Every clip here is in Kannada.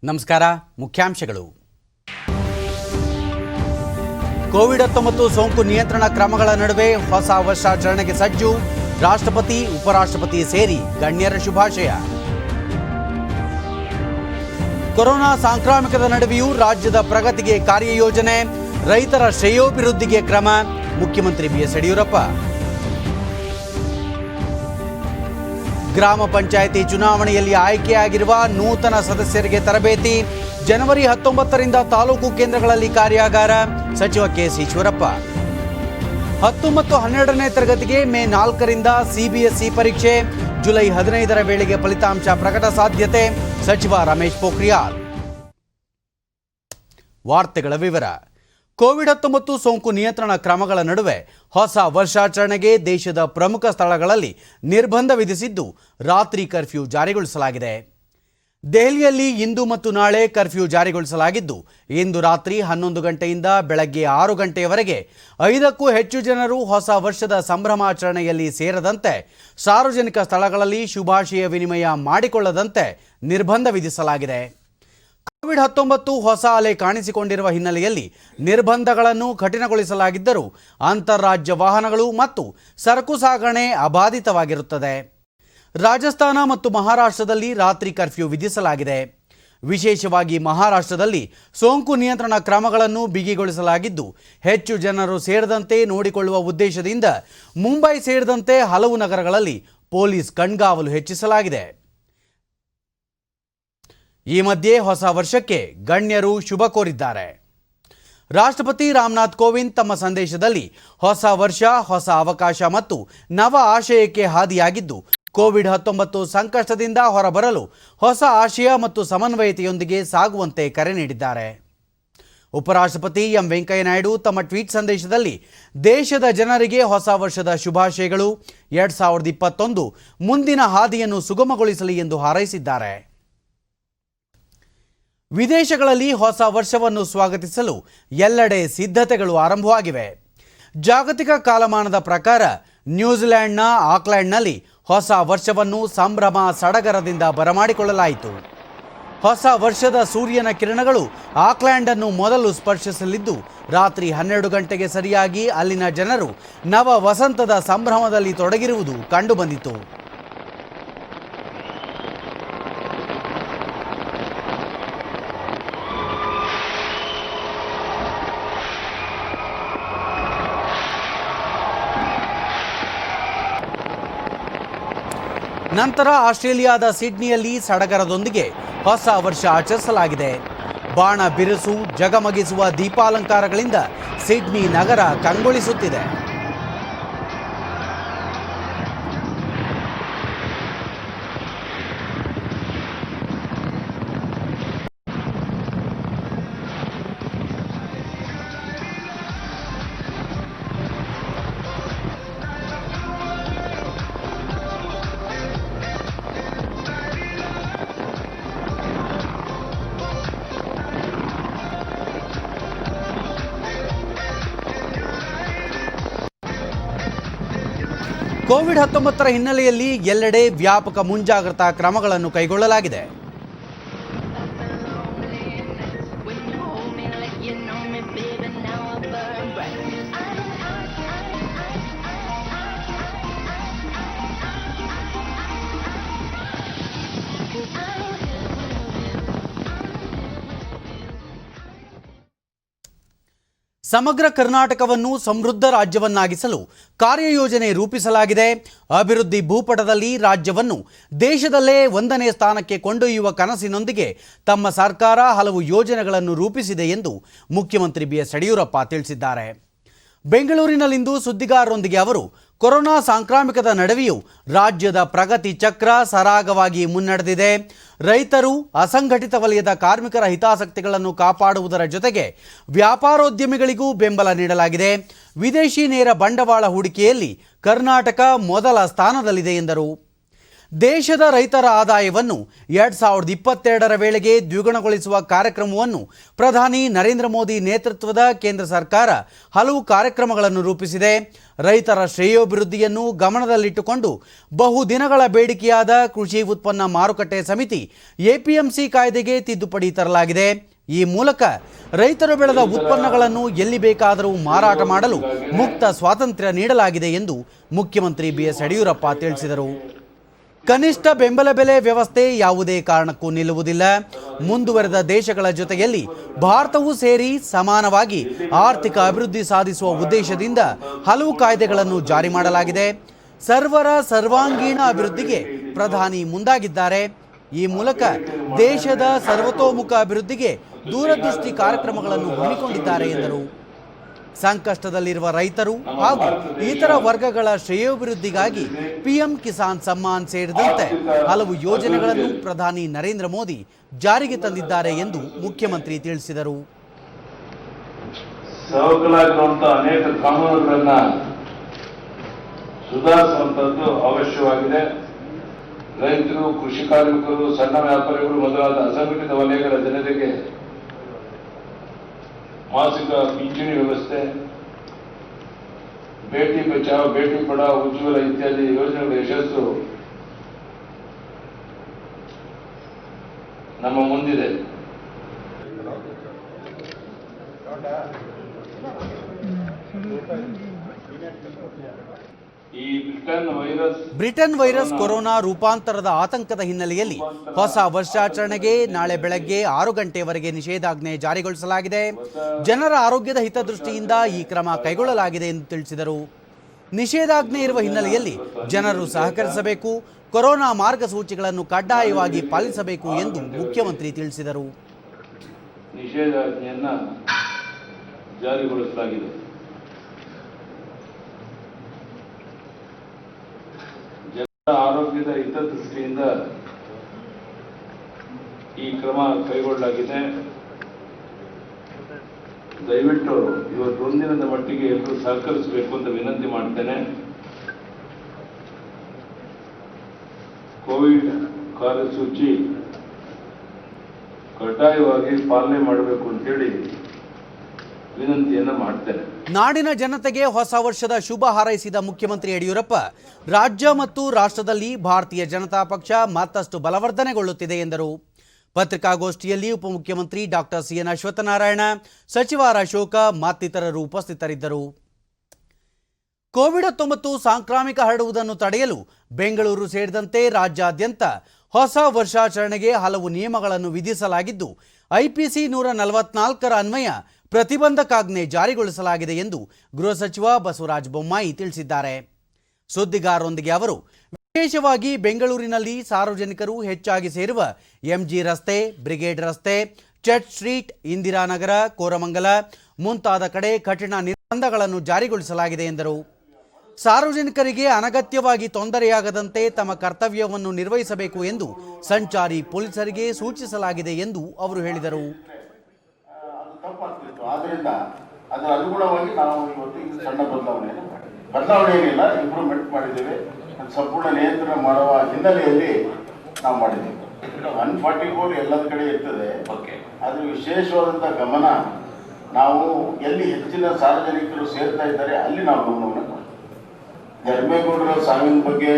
ನಮಸ್ಕಾರ. ಮುಖ್ಯಾಂಶಗಳು. ಕೋವಿಡ್-19 ಸೋಂಕು ನಿಯಂತ್ರಣ ಕ್ರಮಗಳ ನಡುವೆ ಹೊಸ ವರ್ಷಾಚರಣೆಗೆ ಸಜ್ಜು. ರಾಷ್ಟ್ರಪತಿ, ಉಪರಾಷ್ಟ್ರಪತಿ ಸೇರಿ ಗಣ್ಯರ ಶುಭಾಶಯ. ಕೊರೋನಾ ಸಾಂಕ್ರಾಮಿಕದ ನಡುವೆಯೂ ರಾಜ್ಯದ ಪ್ರಗತಿಗೆ ಕಾರ್ಯಯೋಜನೆ, ರೈತರ ಶ್ರೇಯೋಭಿವೃದ್ಧಿಗೆ ಕ್ರಮ. ಮುಖ್ಯಮಂತ್ರಿ ಬಿಎಸ್ ಯಡಿಯೂರಪ್ಪ. ಗ್ರಾಮ ಪಂಚಾಯಿತಿ ಚುನಾವಣೆಯಲ್ಲಿ ಆಯ್ಕೆಯಾಗಿರುವ ನೂತನ ಸದಸ್ಯರಿಗೆ ತರಬೇತಿ. ಜನವರಿ 19ರಿಂದ ತಾಲೂಕು ಕೇಂದ್ರಗಳಲ್ಲಿ ಕಾರ್ಯಾಗಾರ. ಸಚಿವ ಕೆಎಸ್ ಈಶ್ವರಪ್ಪ. 10 ಮತ್ತು 12ನೇ ತರಗತಿಗೆ ಮೇ 4ರಿಂದ ಸಿಬಿಎಸ್ಇ ಪರೀಕ್ಷೆ. ಜುಲೈ 15ರ ವೇಳೆಗೆ ಫಲಿತಾಂಶ ಪ್ರಕಟ ಸಾಧ್ಯತೆ. ಸಚಿವ ರಮೇಶ್ ಪೋಖ್ರಿಯಾಲ್. ವಾರ್ತೆಗಳ ವಿವರ. ಕೋವಿಡ್-19 ಸೋಂಕು ನಿಯಂತ್ರಣ ಕ್ರಮಗಳ ನಡುವೆ ಹೊಸ ವರ್ಷಾಚರಣೆಗೆ ದೇಶದ ಪ್ರಮುಖ ಸ್ಥಳಗಳಲ್ಲಿ ನಿರ್ಬಂಧ ವಿಧಿಸಿದ್ದು, ರಾತ್ರಿ ಕರ್ಫ್ಯೂ ಜಾರಿಗೊಳಿಸಲಾಗಿದೆ. ದೆಹಲಿಯಲ್ಲಿ ಇಂದು ಮತ್ತು ನಾಳೆ ಕರ್ಫ್ಯೂ ಜಾರಿಗೊಳಿಸಲಾಗಿದ್ದು, ಇಂದು ರಾತ್ರಿ 11 ಗಂಟೆಯಿಂದ ಬೆಳಗ್ಗೆ 6 ಗಂಟೆಯವರೆಗೆ 5ಕ್ಕೂ ಹೆಚ್ಚು ಜನರು ಹೊಸ ವರ್ಷದ ಸಂಭ್ರಮಾಚರಣೆಯಲ್ಲಿ ಸೇರದಂತೆ, ಸಾರ್ವಜನಿಕ ಸ್ಥಳಗಳಲ್ಲಿ ಶುಭಾಶಯ ವಿನಿಮಯ ಮಾಡಿಕೊಳ್ಳದಂತೆ ನಿರ್ಬಂಧ ವಿಧಿಸಲಾಗಿದೆ. ಕೋವಿಡ್-19 ಹೊಸ ಅಲೆ ಕಾಣಿಸಿಕೊಂಡಿರುವ ಹಿನ್ನೆಲೆಯಲ್ಲಿ ನಿರ್ಬಂಧಗಳನ್ನು ಕಠಿಣಗೊಳಿಸಲಾಗಿದ್ದರೂ ಅಂತಾರಾಜ್ಯ ವಾಹನಗಳು ಮತ್ತು ಸರಕು ಸಾಗಣೆ ಅಬಾಧಿತವಾಗಿರುತ್ತದೆ. ರಾಜಸ್ಥಾನ ಮತ್ತು ಮಹಾರಾಷ್ಟ್ರದಲ್ಲಿ ರಾತ್ರಿ ಕರ್ಫ್ಯೂ ವಿಧಿಸಲಾಗಿದೆ. ವಿಶೇಷವಾಗಿ ಮಹಾರಾಷ್ಟ್ರದಲ್ಲಿ ಸೋಂಕು ನಿಯಂತ್ರಣ ಕ್ರಮಗಳನ್ನು ಬಿಗಿಗೊಳಿಸಲಾಗಿದ್ದು, ಹೆಚ್ಚು ಜನರು ಸೇರದಂತೆ ನೋಡಿಕೊಳ್ಳುವ ಉದ್ದೇಶದಿಂದ ಮುಂಬೈ ಸೇರಿದಂತೆ ಹಲವು ನಗರಗಳಲ್ಲಿ ಪೊಲೀಸ್ ಕಣ್ಗಾವಲು ಹೆಚ್ಚಿಸಲಾಗಿದೆ. ಈ ಮಧ್ಯೆ ಹೊಸ ವರ್ಷಕ್ಕೆ ಗಣ್ಯರು ಶುಭ ಕೋರಿದ್ದಾರೆ. ರಾಷ್ಟ್ರಪತಿ ರಾಮನಾಥ್ ಕೋವಿಂದ್ ತಮ್ಮ ಸಂದೇಶದಲ್ಲಿ ಹೊಸ ವರ್ಷ ಹೊಸ ಅವಕಾಶ ಮತ್ತು ನವ ಆಶಯಕ್ಕೆ ಹಾದಿಯಾಗಿದ್ದು, ಕೋವಿಡ್-19 ಸಂಕಷ್ಟದಿಂದ ಹೊರಬರಲು ಹೊಸ ಆಶಯ ಮತ್ತು ಸಮನ್ವಯತೆಯೊಂದಿಗೆ ಸಾಗುವಂತೆ ಕರೆ ನೀಡಿದ್ದಾರೆ. ಉಪರಾಷ್ಟ್ರಪತಿ ಎಂ ವೆಂಕಯ್ಯ ನಾಯ್ಡು ತಮ್ಮ ಟ್ವೀಟ್ ಸಂದೇಶದಲ್ಲಿ ದೇಶದ ಜನರಿಗೆ ಹೊಸ ವರ್ಷದ ಶುಭಾಶಯಗಳು. 2021 ಮುಂದಿನ ಹಾದಿಯನ್ನು ಸುಗಮಗೊಳಿಸಲಿ ಎಂದು ಹಾರೈಸಿದ್ದಾರೆ. ವಿದೇಶಗಳಲ್ಲಿ ಹೊಸ ವರ್ಷವನ್ನು ಸ್ವಾಗತಿಸಲು ಎಲ್ಲೆಡೆ ಸಿದ್ಧತೆಗಳು ಆರಂಭವಾಗಿವೆ. ಜಾಗತಿಕ ಕಾಲಮಾನದ ಪ್ರಕಾರ ನ್ಯೂಜಿಲೆಂಡ್ನ ಆಕ್ಲೆಂಡ್ನಲ್ಲಿ ಹೊಸ ವರ್ಷವನ್ನು ಸಂಭ್ರಮ ಸಡಗರದಿಂದ ಬರಮಾಡಿಕೊಳ್ಳಲಾಯಿತು. ಹೊಸ ವರ್ಷದ ಸೂರ್ಯನ ಕಿರಣಗಳು ಆಕ್ಲೆಂಡನ್ನು ಮೊದಲು ಸ್ಪರ್ಶಿಸಲಿದ್ದು, ರಾತ್ರಿ 12 ಗಂಟೆಗೆ ಸರಿಯಾಗಿ ಅಲ್ಲಿನ ಜನರು ನವ ವಸಂತದ ಸಂಭ್ರಮದಲ್ಲಿ ತೊಡಗಿರುವುದು ಕಂಡುಬಂದಿತು. ನಂತರ ಆಸ್ಟ್ರೇಲಿಯಾದ ಸಿಡ್ನಿಯಲ್ಲಿ ಸಡಗರದೊಂದಿಗೆ ಹೊಸ ವರ್ಷ ಆಚರಿಸಲಾಗಿದೆ. ಬಾಣ ಬಿರುಸು, ಜಗಮಗಿಸುವ ದೀಪಾಲಂಕಾರಗಳಿಂದ ಸಿಡ್ನಿ ನಗರ ಕಂಗೊಳಿಸುತ್ತಿದೆ. ಕೋವಿಡ್-19 ಹಿನ್ನೆಲೆಯಲ್ಲಿ ಎಲ್ಲೆಡೆ ವ್ಯಾಪಕ ಮುಂಜಾಗ್ರತಾ ಕ್ರಮಗಳನ್ನು ಕೈಗೊಳ್ಳಲಾಗಿದೆ. ಸಮಗ್ರ ಕರ್ನಾಟಕವನ್ನು ಸಮೃದ್ಧ ರಾಜ್ಯವನ್ನಾಗಿಸಲು ಕಾರ್ಯಯೋಜನೆ ರೂಪಿಸಲಾಗಿದೆ. ಅಭಿವೃದ್ಧಿ ಭೂಪಟದಲ್ಲಿ ರಾಜ್ಯವನ್ನು ದೇಶದಲ್ಲೇ 1ನೇ ಸ್ಥಾನಕ್ಕೆ ಕೊಂಡೊಯ್ಯುವ ಕನಸಿನೊಂದಿಗೆ ತಮ್ಮ ಸರ್ಕಾರ ಹಲವು ಯೋಜನೆಗಳನ್ನು ರೂಪಿಸಿದೆ ಎಂದು ಮುಖ್ಯಮಂತ್ರಿ ಬಿಎಸ್ ಯಡಿಯೂರಪ್ಪ ತಿಳಿಸಿದ್ದಾರೆ. ಬೆಂಗಳೂರಿನಲ್ಲಿಂದು ಸುದ್ದಿಗಾರರೊಂದಿಗೆ ಅವರು, ಕೊರೋನಾ ಸಾಂಕ್ರಾಮಿಕದ ನಡುವೆಯೂ ರಾಜ್ಯದ ಪ್ರಗತಿ ಚಕ್ರ ಸರಾಗವಾಗಿ ಮುನ್ನಡೆದಿದೆ. ರೈತರು, ಅಸಂಘಟಿತ ವಲಯದ ಕಾರ್ಮಿಕರ ಹಿತಾಸಕ್ತಿಗಳನ್ನು ಕಾಪಾಡುವುದರ ಜೊತೆಗೆ ವ್ಯಾಪಾರೋದ್ಯಮಿಗಳಿಗೂ ಬೆಂಬಲ ನೀಡಲಾಗಿದೆ. ವಿದೇಶಿ ನೇರ ಬಂಡವಾಳ ಹೂಡಿಕೆಯಲ್ಲಿ ಕರ್ನಾಟಕ ಮೊದಲ ಸ್ಥಾನದಲ್ಲಿದೆ ಎಂದರು. ದೇಶದ ರೈತರ ಆದಾಯವನ್ನು 2022ರ ವೇಳೆಗೆ ದ್ವಿಗುಣಗೊಳಿಸುವ ಕಾರ್ಯಕ್ರಮವನ್ನು ಪ್ರಧಾನಿ ನರೇಂದ್ರ ಮೋದಿ ನೇತೃತ್ವದ ಕೇಂದ್ರ ಸರ್ಕಾರ ಹಲವು ಕಾರ್ಯಕ್ರಮಗಳನ್ನು ರೂಪಿಸಿದೆ. ರೈತರ ಶ್ರೇಯೋಭಿವೃದ್ಧಿಯನ್ನು ಗಮನದಲ್ಲಿಟ್ಟುಕೊಂಡು ಬಹುದಿನಗಳ ಬೇಡಿಕೆಯಾದ ಕೃಷಿ ಉತ್ಪನ್ನ ಮಾರುಕಟ್ಟೆ ಸಮಿತಿ ಎಪಿಎಂಸಿ ಕಾಯ್ದೆಗೆ ತಿದ್ದುಪಡಿ ತರಲಾಗಿದೆ. ಈ ಮೂಲಕ ರೈತರು ಬೆಳೆದ ಉತ್ಪನ್ನಗಳನ್ನು ಎಲ್ಲಿ ಬೇಕಾದರೂ ಮಾರಾಟ ಮಾಡಲು ಮುಕ್ತ ಸ್ವಾತಂತ್ರ್ಯ ನೀಡಲಾಗಿದೆ ಎಂದು ಮುಖ್ಯಮಂತ್ರಿ ಬಿಎಸ್ ಯಡಿಯೂರಪ್ಪ ತಿಳಿಸಿದರು. ಕನಿಷ್ಠ ಬೆಂಬಲ ಬೆಲೆ ವ್ಯವಸ್ಥೆ ಯಾವುದೇ ಕಾರಣಕ್ಕೂ ನಿಲ್ಲುವುದಿಲ್ಲ. ಮುಂದುವರೆದ ದೇಶಗಳ ಜೊತೆಯಲ್ಲಿ ಭಾರತವೂ ಸೇರಿ ಸಮಾನವಾಗಿ ಆರ್ಥಿಕ ಅಭಿವೃದ್ಧಿ ಸಾಧಿಸುವ ಉದ್ದೇಶದಿಂದ ಹಲವು ಕಾಯ್ದೆಗಳನ್ನು ಜಾರಿ ಮಾಡಲಾಗಿದೆ. ಸರ್ವರ ಸರ್ವಾಂಗೀಣ ಅಭಿವೃದ್ಧಿಗೆ ಪ್ರಧಾನಿ ಮುಂದಾಗಿದ್ದಾರೆ. ಈ ಮೂಲಕ ದೇಶದ ಸರ್ವತೋಮುಖ ಅಭಿವೃದ್ಧಿಗೆ ದೂರದೃಷ್ಟಿ ಕಾರ್ಯಕ್ರಮಗಳನ್ನು ಹಮ್ಮಿಕೊಂಡಿದ್ದಾರೆ ಎಂದರು. ಸಂಕಷ್ಟದಲ್ಲಿರುವ ರೈತರು ಹಾಗೂ ಇತರ ವರ್ಗಗಳ ಶ್ರೇಯೋಭಿವೃದ್ಧಿಗಾಗಿ ಪಿಎಂ ಕಿಸಾನ್ ಸಮ್ಮಾನ್ ಸೇರಿದಂತೆ ಹಲವು ಯೋಜನೆಗಳನ್ನು ಪ್ರಧಾನಿ ನರೇಂದ್ರ ಮೋದಿ ಜಾರಿಗೆ ತಂದಿದ್ದಾರೆ ಎಂದು ಮುಖ್ಯಮಂತ್ರಿ ತಿಳಿಸಿದರು. ಅನೇಕ ಕಾನೂನುಗಳನ್ನು ಸುಧಾರಿಸುವಂತದ್ದು ಅವಶ್ಯವಾಗಿದೆ. ರೈತರು, ಕೃಷಿ ಕಾರ್ಮಿಕರು, ಸಣ್ಣ ವ್ಯಾಪಾರಿಗಳು ಮೊದಲಾದ ಅಸಂಘಟಿತ ವಲಯಗಳ ಜನರಿಗೆ ಮಾಸಿಕ ಪಿಂಚಣಿ ವ್ಯವಸ್ಥೆ, ಬೇಟಿ ಬಚಾವ್, ಬೇಟಿ ಪಢಾವ್, ಉಜ್ವಲ ಇತ್ಯಾದಿ ಯೋಜನೆಗಳ ಯಶಸ್ಸು ನಮ್ಮ ಮುಂದಿದೆ. ಈ ಬ್ರಿಟನ್ ವೈರಸ್ ಕೊರೋನಾ ರೂಪಾಂತರದ ಆತಂಕದ ಹಿನ್ನೆಲೆಯಲ್ಲಿ ಹೊಸ ವರ್ಷಾಚರಣೆಗೆ ನಾಳೆ ಬೆಳಗ್ಗೆ 6 ಗಂಟೆವರೆಗೆ ನಿಷೇಧಾಜ್ಞೆ ಜಾರಿಗೊಳಿಸಲಾಗಿದೆ. ಜನರ ಆರೋಗ್ಯದ ಹಿತದೃಷ್ಟಿಯಿಂದ ಈ ಕ್ರಮ ಕೈಗೊಳ್ಳಲಾಗಿದೆ ಎಂದು ತಿಳಿಸಿದರು. ನಿಷೇಧಾಜ್ಞೆ ಇರುವ ಹಿನ್ನೆಲೆಯಲ್ಲಿ ಜನರು ಸಹಕರಿಸಬೇಕು, ಕೊರೋನಾ ಮಾರ್ಗಸೂಚಿಗಳನ್ನು ಕಡ್ಡಾಯವಾಗಿ ಪಾಲಿಸಬೇಕು ಎಂದು ಮುಖ್ಯಮಂತ್ರಿ ತಿಳಿಸಿದರು. ನಿಷೇಧಾಜ್ಞೆಯನ್ನು ಜಾರಿಗೊಳಿಸಲಾಗಿದೆ. ಆರೋಗ್ಯದ ಹಿತದೃಷ್ಟಿಯಿಂದ ಈ ಕ್ರಮ ಕೈಗೊಳ್ಳಲಾಗಿದೆ. ದಯವಿಟ್ಟು ಇವತ್ತು ಒಂದಿನದ ಮಟ್ಟಿಗೆ ಎಲ್ಲರೂ ಸಹಕರಿಸಬೇಕು ಅಂತ ವಿನಂತಿ ಮಾಡ್ತೇನೆ. ಕೋವಿಡ್ ಕಾರ್ಯಸೂಚಿ ಕಡ್ಡಾಯವಾಗಿ ಪಾಲನೆ ಮಾಡಬೇಕು ಅಂತೇಳಿ ವಿನಂತಿಯನ್ನ ಮಾಡ್ತೇನೆ. ನಾಡಿನ ಜನತೆಗೆ ಹೊಸ ವರ್ಷದ ಶುಭ ಹಾರೈಸಿದ ಮುಖ್ಯಮಂತ್ರಿ ಯಡಿಯೂರಪ್ಪ, ರಾಜ್ಯ ಮತ್ತು ರಾಷ್ಟ್ರದಲ್ಲಿ ಭಾರತೀಯ ಜನತಾ ಪಕ್ಷ ಮತ್ತಷ್ಟು ಬಲವರ್ಧನೆಗೊಳ್ಳುತ್ತಿದೆ ಎಂದರು. ಪತ್ರಿಕಾಗೋಷ್ಠಿಯಲ್ಲಿ ಉಪಮುಖ್ಯಮಂತ್ರಿ ಡಾಕ್ಟರ್ ಸಿಎನ್ ಅಶ್ವತ್ಥನಾರಾಯಣ, ಸಚಿವ ಆರ್ ಅಶೋಕ ಮತ್ತಿತರರು ಉಪಸ್ಥಿತರಿದ್ದರು. ಕೋವಿಡ್-19 ಸಾಂಕ್ರಾಮಿಕ ಹರಡುವುದನ್ನು ತಡೆಯಲು ಬೆಂಗಳೂರು ಸೇರಿದಂತೆ ರಾಜ್ಯಾದ್ಯಂತ ಹೊಸ ವರ್ಷಾಚರಣೆಗೆ ಹಲವು ನಿಯಮಗಳನ್ನು ವಿಧಿಸಲಾಗಿದ್ದು, ಐಪಿಸಿ 144ರ ಅನ್ವಯ ಪ್ರತಿಬಂಧಕಾಜ್ಞೆ ಜಾರಿಗೊಳಿಸಲಾಗಿದೆ ಎಂದು ಗೃಹ ಸಚಿವ ಬಸವರಾಜ ಬೊಮ್ಮಾಯಿ ತಿಳಿಸಿದ್ದಾರೆ. ಸುದ್ದಿಗಾರರೊಂದಿಗೆ ಅವರು, ವಿಶೇಷವಾಗಿ ಬೆಂಗಳೂರಿನಲ್ಲಿ ಸಾರ್ವಜನಿಕರು ಹೆಚ್ಚಾಗಿ ಸೇರುವ ಎಂಜಿ ರಸ್ತೆ, ಬ್ರಿಗೇಡ್ ರಸ್ತೆ, ಚರ್ಚ್ ಸ್ಟ್ರೀಟ್, ಇಂದಿರಾನಗರ, ಕೋರಮಂಗಲ ಮುಂತಾದ ಕಡೆ ಕಠಿಣ ನಿರ್ಬಂಧಗಳನ್ನು ಜಾರಿಗೊಳಿಸಲಾಗಿದೆ ಎಂದರು. ಸಾರ್ವಜನಿಕರಿಗೆ ಅನಗತ್ಯವಾಗಿ ತೊಂದರೆಯಾಗದಂತೆ ತಮ್ಮ ಕರ್ತವ್ಯವನ್ನು ನಿರ್ವಹಿಸಬೇಕು ಎಂದು ಸಂಚಾರಿ ಪೊಲೀಸರಿಗೆ ಸೂಚಿಸಲಾಗಿದೆ ಎಂದು ಅವರು ಹೇಳಿದರು. ಆದ್ದರಿಂದ ಅದರ ಅನುಗುಣವಾಗಿ ನಾವು ಇವತ್ತು ಇದು ಸಣ್ಣ ಬದಲಾವಣೆ ಏನಿಲ್ಲ, ಇಂಪ್ರೂವ್ಮೆಂಟ್ ಮಾಡಿದ್ದೇವೆ. ಸಂಪೂರ್ಣ ನಿಯಂತ್ರಣ ಮಾಡುವ ಹಿನ್ನೆಲೆಯಲ್ಲಿ ನಾವು ಮಾಡಿದ್ದೇವೆ. 144 ಎಲ್ಲದ ಕಡೆ ಇರ್ತದೆ. ಅದು ವಿಶೇಷವಾದಂಥ ಗಮನ ನಾವು ಎಲ್ಲಿ ಹೆಚ್ಚಿನ ಸಾರ್ವಜನಿಕರು ಸೇರ್ತಾ ಇದ್ದಾರೆ ಅಲ್ಲಿ ನಾವು ಗಮನವನ್ನು ಕೊಡ್ತೀವಿ. ಧರ್ಮೇಗೌಡರ ಸಾವಿನ ಬಗ್ಗೆ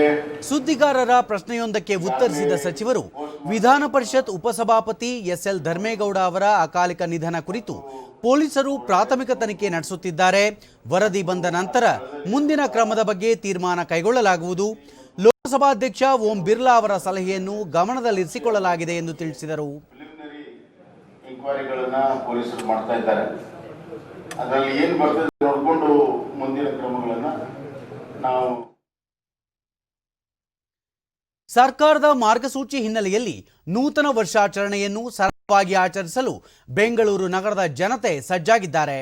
ಸುದ್ದಿಗಾರರ ಪ್ರಶ್ನೆಯೊಂದಕ್ಕೆ ಉತ್ತರಿಸಿದ ಸಚಿವರು, ವಿಧಾನ ಪರಿಷತ್ ಉಪಸಭಾಪತಿ ಎಸ್ಎಲ್ ಧರ್ಮೇಗೌಡ ಅವರ ಅಕಾಲಿಕ ನಿಧನ ಕುರಿತು ಪೊಲೀಸರು ಪ್ರಾಥಮಿಕ ತನಿಖೆ ನಡೆಸುತ್ತಿದ್ದಾರೆ. ವರದಿ ಬಂದ ನಂತರ ಮುಂದಿನ ಕ್ರಮದ ಬಗ್ಗೆ ತೀರ್ಮಾನ ಕೈಗೊಳ್ಳಲಾಗುವುದು. ಲೋಕಸಭಾಧ್ಯಕ್ಷ ಓಂ ಬಿರ್ಲಾ ಅವರ ಸಲಹೆಯನ್ನು ಗಮನದಲ್ಲಿರಿಸಿಕೊಳ್ಳಲಾಗಿದೆ ಎಂದು ತಿಳಿಸಿದರು. ಇನ್ಕ್ವೈರಿಗಳನ್ನ ಪೊಲೀಸರು ಮಾಡ್ತಾ ಇದ್ದಾರೆ. ಅದರಲ್ಲಿ ಏನು ಬರ್ತದೆ ನೋಡಿಕೊಂಡು ಮುಂದಿನ ಕ್ರಮಗಳನ್ನ ನಾವು. ಸರ್ಕಾರದ ಮಾರ್ಗಸೂಚಿ ಹಿನ್ನೆಲೆಯಲ್ಲಿ ನೂತನ ವರ್ಷಾಚರಣೆಯನ್ನು ಸರಳವಾಗಿ ಆಚರಿಸಲು ಬೆಂಗಳೂರು ನಗರದ ಜನತೆ ಸಜ್ಜಾಗಿದ್ದಾರೆ.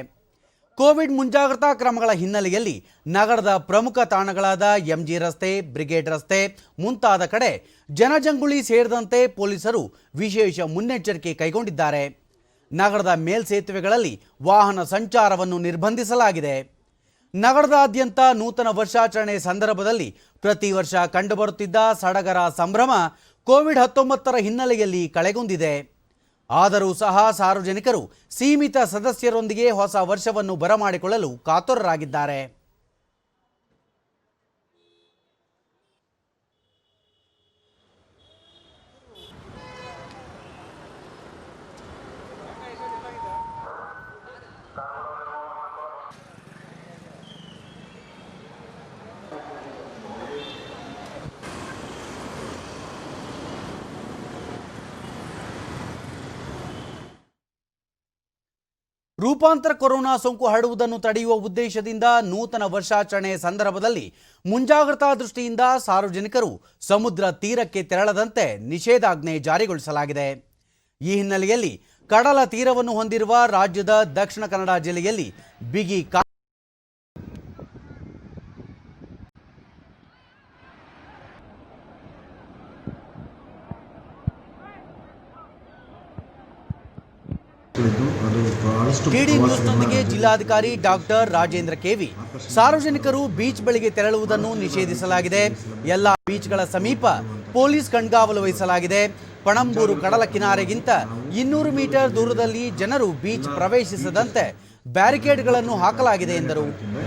ಕೋವಿಡ್ ಮುಂಜಾಗ್ರತಾ ಕ್ರಮಗಳ ಹಿನ್ನೆಲೆಯಲ್ಲಿ ನಗರದ ಪ್ರಮುಖ ತಾಣಗಳಾದ ಎಂಜಿ ರಸ್ತೆ, ಬ್ರಿಗೇಡ್ ರಸ್ತೆ ಮುಂತಾದ ಕಡೆ ಜನಜಂಗುಳಿ ಸೇರಿದಂತೆ ಪೊಲೀಸರು ವಿಶೇಷ ಮುನ್ನೆಚ್ಚರಿಕೆ ಕೈಗೊಂಡಿದ್ದಾರೆ. ನಗರದ ಮೇಲ್ಸೇತುವೆಗಳಲ್ಲಿ ವಾಹನ ಸಂಚಾರವನ್ನು ನಿರ್ಬಂಧಿಸಲಾಗಿದೆ. ನಗರದಾದ್ಯಂತ ನೂತನ ವರ್ಷಾಚರಣೆ ಸಂದರ್ಭದಲ್ಲಿ ಪ್ರತಿ ವರ್ಷ ಕಂಡುಬರುತ್ತಿದ್ದ ಸಡಗರ ಸಂಭ್ರಮ ಕೋವಿಡ್-19 ಹಿನ್ನೆಲೆಯಲ್ಲಿ ಕಳೆಗುಂದಿದೆ. ಆದರೂ ಸಹ ಸಾರ್ವಜನಿಕರು ಸೀಮಿತ ಸದಸ್ಯರೊಂದಿಗೆ ಹೊಸ ವರ್ಷವನ್ನು ಬರಮಾಡಿಕೊಳ್ಳಲು ಕಾತುರರಾಗಿದ್ದಾರೆ. ರೂಪಾಂತರ ಕೊರೋನಾ ಸೋಂಕು ಹರಡುವುದನ್ನು ತಡೆಯುವ ಉದ್ದೇಶದಿಂದ ನೂತನ ವರ್ಷಾಚರಣೆ ಸಂದರ್ಭದಲ್ಲಿ ಮುಂಜಾಗ್ರತಾ ದೃಷ್ಟಿಯಿಂದ ಸಾರ್ವಜನಿಕರು ಸಮುದ್ರ ತೀರಕ್ಕೆ ತೆರಳದಂತೆ ನಿಷೇಧಾಜ್ಞೆ ಜಾರಿಗೊಳಿಸಲಾಗಿದೆ. ಈ ಹಿನ್ನೆಲೆಯಲ್ಲಿ ಕಡಲ ತೀರವನ್ನು ಹೊಂದಿರುವ ರಾಜ್ಯದ ದಕ್ಷಿಣ ಕನ್ನಡ ಜಿಲ್ಲೆಯಲ್ಲಿ ಬಿಗಿ ಟಿಡಿ ನ್ಯೂಸ್ನೊಂದಿಗೆ ಜಿಲ್ಲಾಧಿಕಾರಿ ಡಾಕ್ಟರ್ ರಾಜೇಂದ್ರ ಕೆವಿ ಸಾರ್ವಜನಿಕರು ಬೀಚ್ ಬಳಿಗೆ ತೆರಳುವುದನ್ನು ನಿಷೇಧಿಸಲಾಗಿದೆ. ಎಲ್ಲ ಬೀಚ್ಗಳ ಸಮೀಪ ಪೊಲೀಸ್ ಕಣ್ಗಾವಲು ವಹಿಸಲಾಗಿದೆ. ಪಣಂಬೂರು ಕಡಲ ಕಿನಾರೆಗಿಂತ 200 ಮೀಟರ್ ದೂರದಲ್ಲಿ ಜನರು ಬೀಚ್ ಪ್ರವೇಶಿಸದಂತೆ ಬ್ಯಾರಿಕೇಡ್ಗಳನ್ನು ಹಾಕಲಾಗಿದೆ ಎಂದರು.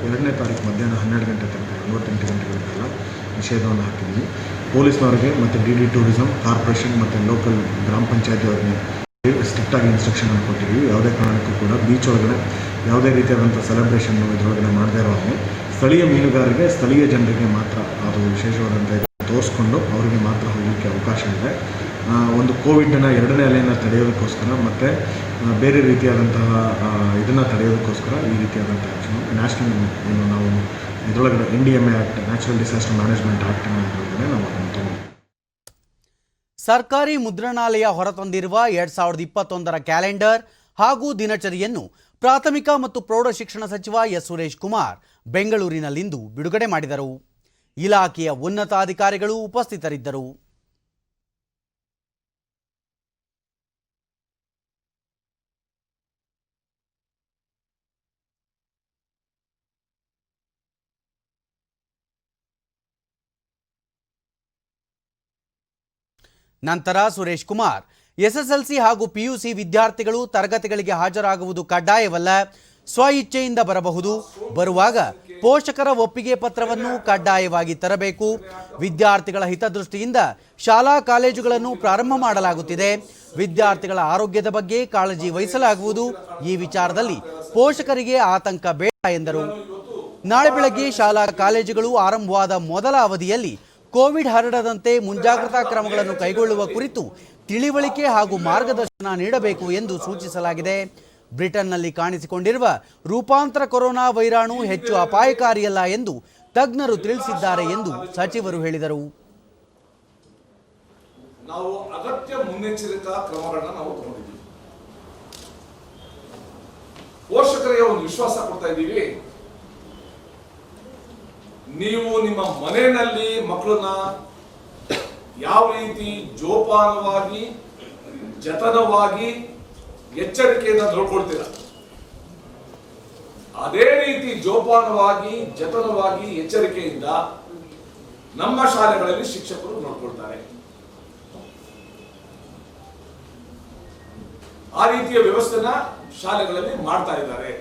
2ನೇ ತಾರೀಕು ಮಧ್ಯಾಹ್ನ 12 ಗಂಟೆ ತನಕ 48 ಗಂಟೆಗಳಿಗೆಲ್ಲ ನಿಷೇಧವನ್ನು ಹಾಕಿದ್ವಿ. ಪೊಲೀಸ್ನವರಿಗೆ ಮತ್ತು ಡಿ ಟೂರಿಸಂ ಕಾರ್ಪೊರೇಷನ್ ಮತ್ತು ಲೋಕಲ್ ಗ್ರಾಮ ಪಂಚಾಯತಿ ಅವರಿಗೆ ಸ್ಟ್ರಿಕ್ಟಾಗಿ ಇನ್ಸ್ಟ್ರಕ್ಷನ್ ಅನ್ನು ಕೊಟ್ಟಿದ್ದೀವಿ. ಯಾವುದೇ ಕಾರಣಕ್ಕೂ ಕೂಡ ಬೀಚ್ ಒಳಗಡೆ ಯಾವುದೇ ರೀತಿಯಾದಂಥ ಸೆಲೆಬ್ರೇಷನ್ ಇದರೊಳಗಡೆ ಮಾಡದೇ ಇರೋ ಹಾಗೆ ಸ್ಥಳೀಯ ಮೀನುಗಾರರಿಗೆ ಸ್ಥಳೀಯ ಜನರಿಗೆ ಮಾತ್ರ ಅದು ವಿಶೇಷವಾದಂಥ ತೋರಿಸ್ಕೊಂಡು ಅವರಿಗೆ ಮಾತ್ರ ಹೋಗಲಿಕ್ಕೆ ಅವಕಾಶ ಇದೆ. ಒಂದು ಕೋವಿಡ್ನ 2ನೇ ಅಲೆಯನ್ನು ತಡೆಯೋದಕ್ಕೋಸ್ಕರ ಮತ್ತು ಬೇರೆ ರೀತಿಯಾದಂತಹ ಇದನ್ನು ತಡೆಯೋದಕ್ಕೋಸ್ಕರ ಈ ರೀತಿಯಾದಂಥ ಆ್ಯಕ್ಷನ್ ನ್ಯಾಷನಲ್ ನಾವು ಇದರೊಳಗಡೆ NDMA act natural disaster management ಆ್ಯಕ್ಟ್ನ ಇದರೊಳಗಡೆ ನಾವು ಅದನ್ನು ತಗೊಂಡು ಸರ್ಕಾರಿ ಮುದ್ರಣಾಲಯ ಹೊರತಂದಿರುವ 2021ರ ಕ್ಯಾಲೆಂಡರ್ ಹಾಗೂ ದಿನಚರಿಯನ್ನು ಪ್ರಾಥಮಿಕ ಮತ್ತು ಪ್ರೌಢ ಶಿಕ್ಷಣ ಸಚಿವ ಎಸ್ ಸುರೇಶ್ ಕುಮಾರ್ ಬೆಂಗಳೂರಿನಲ್ಲಿಂದು ಬಿಡುಗಡೆ ಮಾಡಿದರು. ಇಲಾಖೆಯ ಉನ್ನತಾಧಿಕಾರಿಗಳು ಉಪಸ್ಥಿತರಿದ್ದರು. ನಂತರ ಸುರೇಶ್ ಕುಮಾರ್ SSLC ಹಾಗೂ PUC ವಿದ್ಯಾರ್ಥಿಗಳು ತರಗತಿಗಳಿಗೆ ಹಾಜರಾಗುವುದು ಕಡ್ಡಾಯವಲ್ಲ, ಸ್ವ ಇಚ್ಛೆಯಿಂದ ಬರಬಹುದು. ಬರುವಾಗ ಪೋಷಕರ ಒಪ್ಪಿಗೆ ಪತ್ರವನ್ನು ಕಡ್ಡಾಯವಾಗಿ ತರಬೇಕು. ವಿದ್ಯಾರ್ಥಿಗಳ ಹಿತದೃಷ್ಟಿಯಿಂದ ಶಾಲಾ ಕಾಲೇಜುಗಳನ್ನು ಪ್ರಾರಂಭ ಮಾಡಲಾಗುತ್ತಿದೆ. ವಿದ್ಯಾರ್ಥಿಗಳ ಆರೋಗ್ಯದ ಬಗ್ಗೆ ಕಾಳಜಿ ವಹಿಸಲಾಗುವುದು. ಈ ವಿಚಾರದಲ್ಲಿ ಪೋಷಕರಿಗೆ ಆತಂಕ ಬೇಡ ಎಂದರು. ನಾಳೆ ಬೆಳಗ್ಗೆ ಶಾಲಾ ಕಾಲೇಜುಗಳು ಆರಂಭವಾದ ಮೊದಲ ಅವಧಿಯಲ್ಲಿ ಕೋವಿಡ್ ಹರಡದಂತೆ ಮುಂಜಾಗ್ರತಾ ಕ್ರಮಗಳನ್ನು ಕೈಗೊಳ್ಳುವ ಕುರಿತು ತಿಳಿವಳಿಕೆ ಹಾಗೂ ಮಾರ್ಗದರ್ಶನ ನೀಡಬೇಕು ಎಂದು ಸೂಚಿಸಲಾಗಿದೆ. ಬ್ರಿಟನ್ನಲ್ಲಿ ಕಾಣಿಸಿಕೊಂಡಿರುವ ರೂಪಾಂತರ ಕೊರೋನಾ ವೈರಾಣು ಹೆಚ್ಚು ಅಪಾಯಕಾರಿಯಲ್ಲ ಎಂದು ತಜ್ಞರು ತಿಳಿಸಿದ್ದಾರೆ ಎಂದು ಸಚಿವರು ಹೇಳಿದರು. ನಾವು ಅಗತ್ಯ ಮುನ್ನೆಚ್ಚರಿಕಾ ಕ್ರಮಗಳನ್ನ ನಾವು ತಗೊಂಡಿದ್ದೀವಿ. ಪೋಷಕರಿಗೆ ಒಂದು ವಿಶ್ವಾಸ ಕೊಡ್ತಾ ಇದ್ದೀವಿ. ನೀವು ನಿಮ್ಮ ಮನೆಯಲ್ಲಿ ಮಕ್ಕಳನ್ನ ಯಾವ ರೀತಿ ಜೋಪಾನವಾಗಿ ಜತನವಾಗಿ ಎಚ್ಚರಿಕೆಯಿಂದ ನೋಡ್ಕೊಳ್ತೀರ, ಅದೇ ರೀತಿ ಜೋಪಾನವಾಗಿ ಜತನವಾಗಿ ಎಚ್ಚರಿಕೆಯಿಂದ ನಮ್ಮ ಶಾಲೆಗಳಲ್ಲಿ ಶಿಕ್ಷಕರು ನೋಡ್ಕೊಳ್ತಾರೆ. ಆ ರೀತಿಯ ವ್ಯವಸ್ಥೆನ ಶಾಲೆಗಳಲ್ಲಿ ಮಾಡ್ತಾ ಇದ್ದಾರೆ.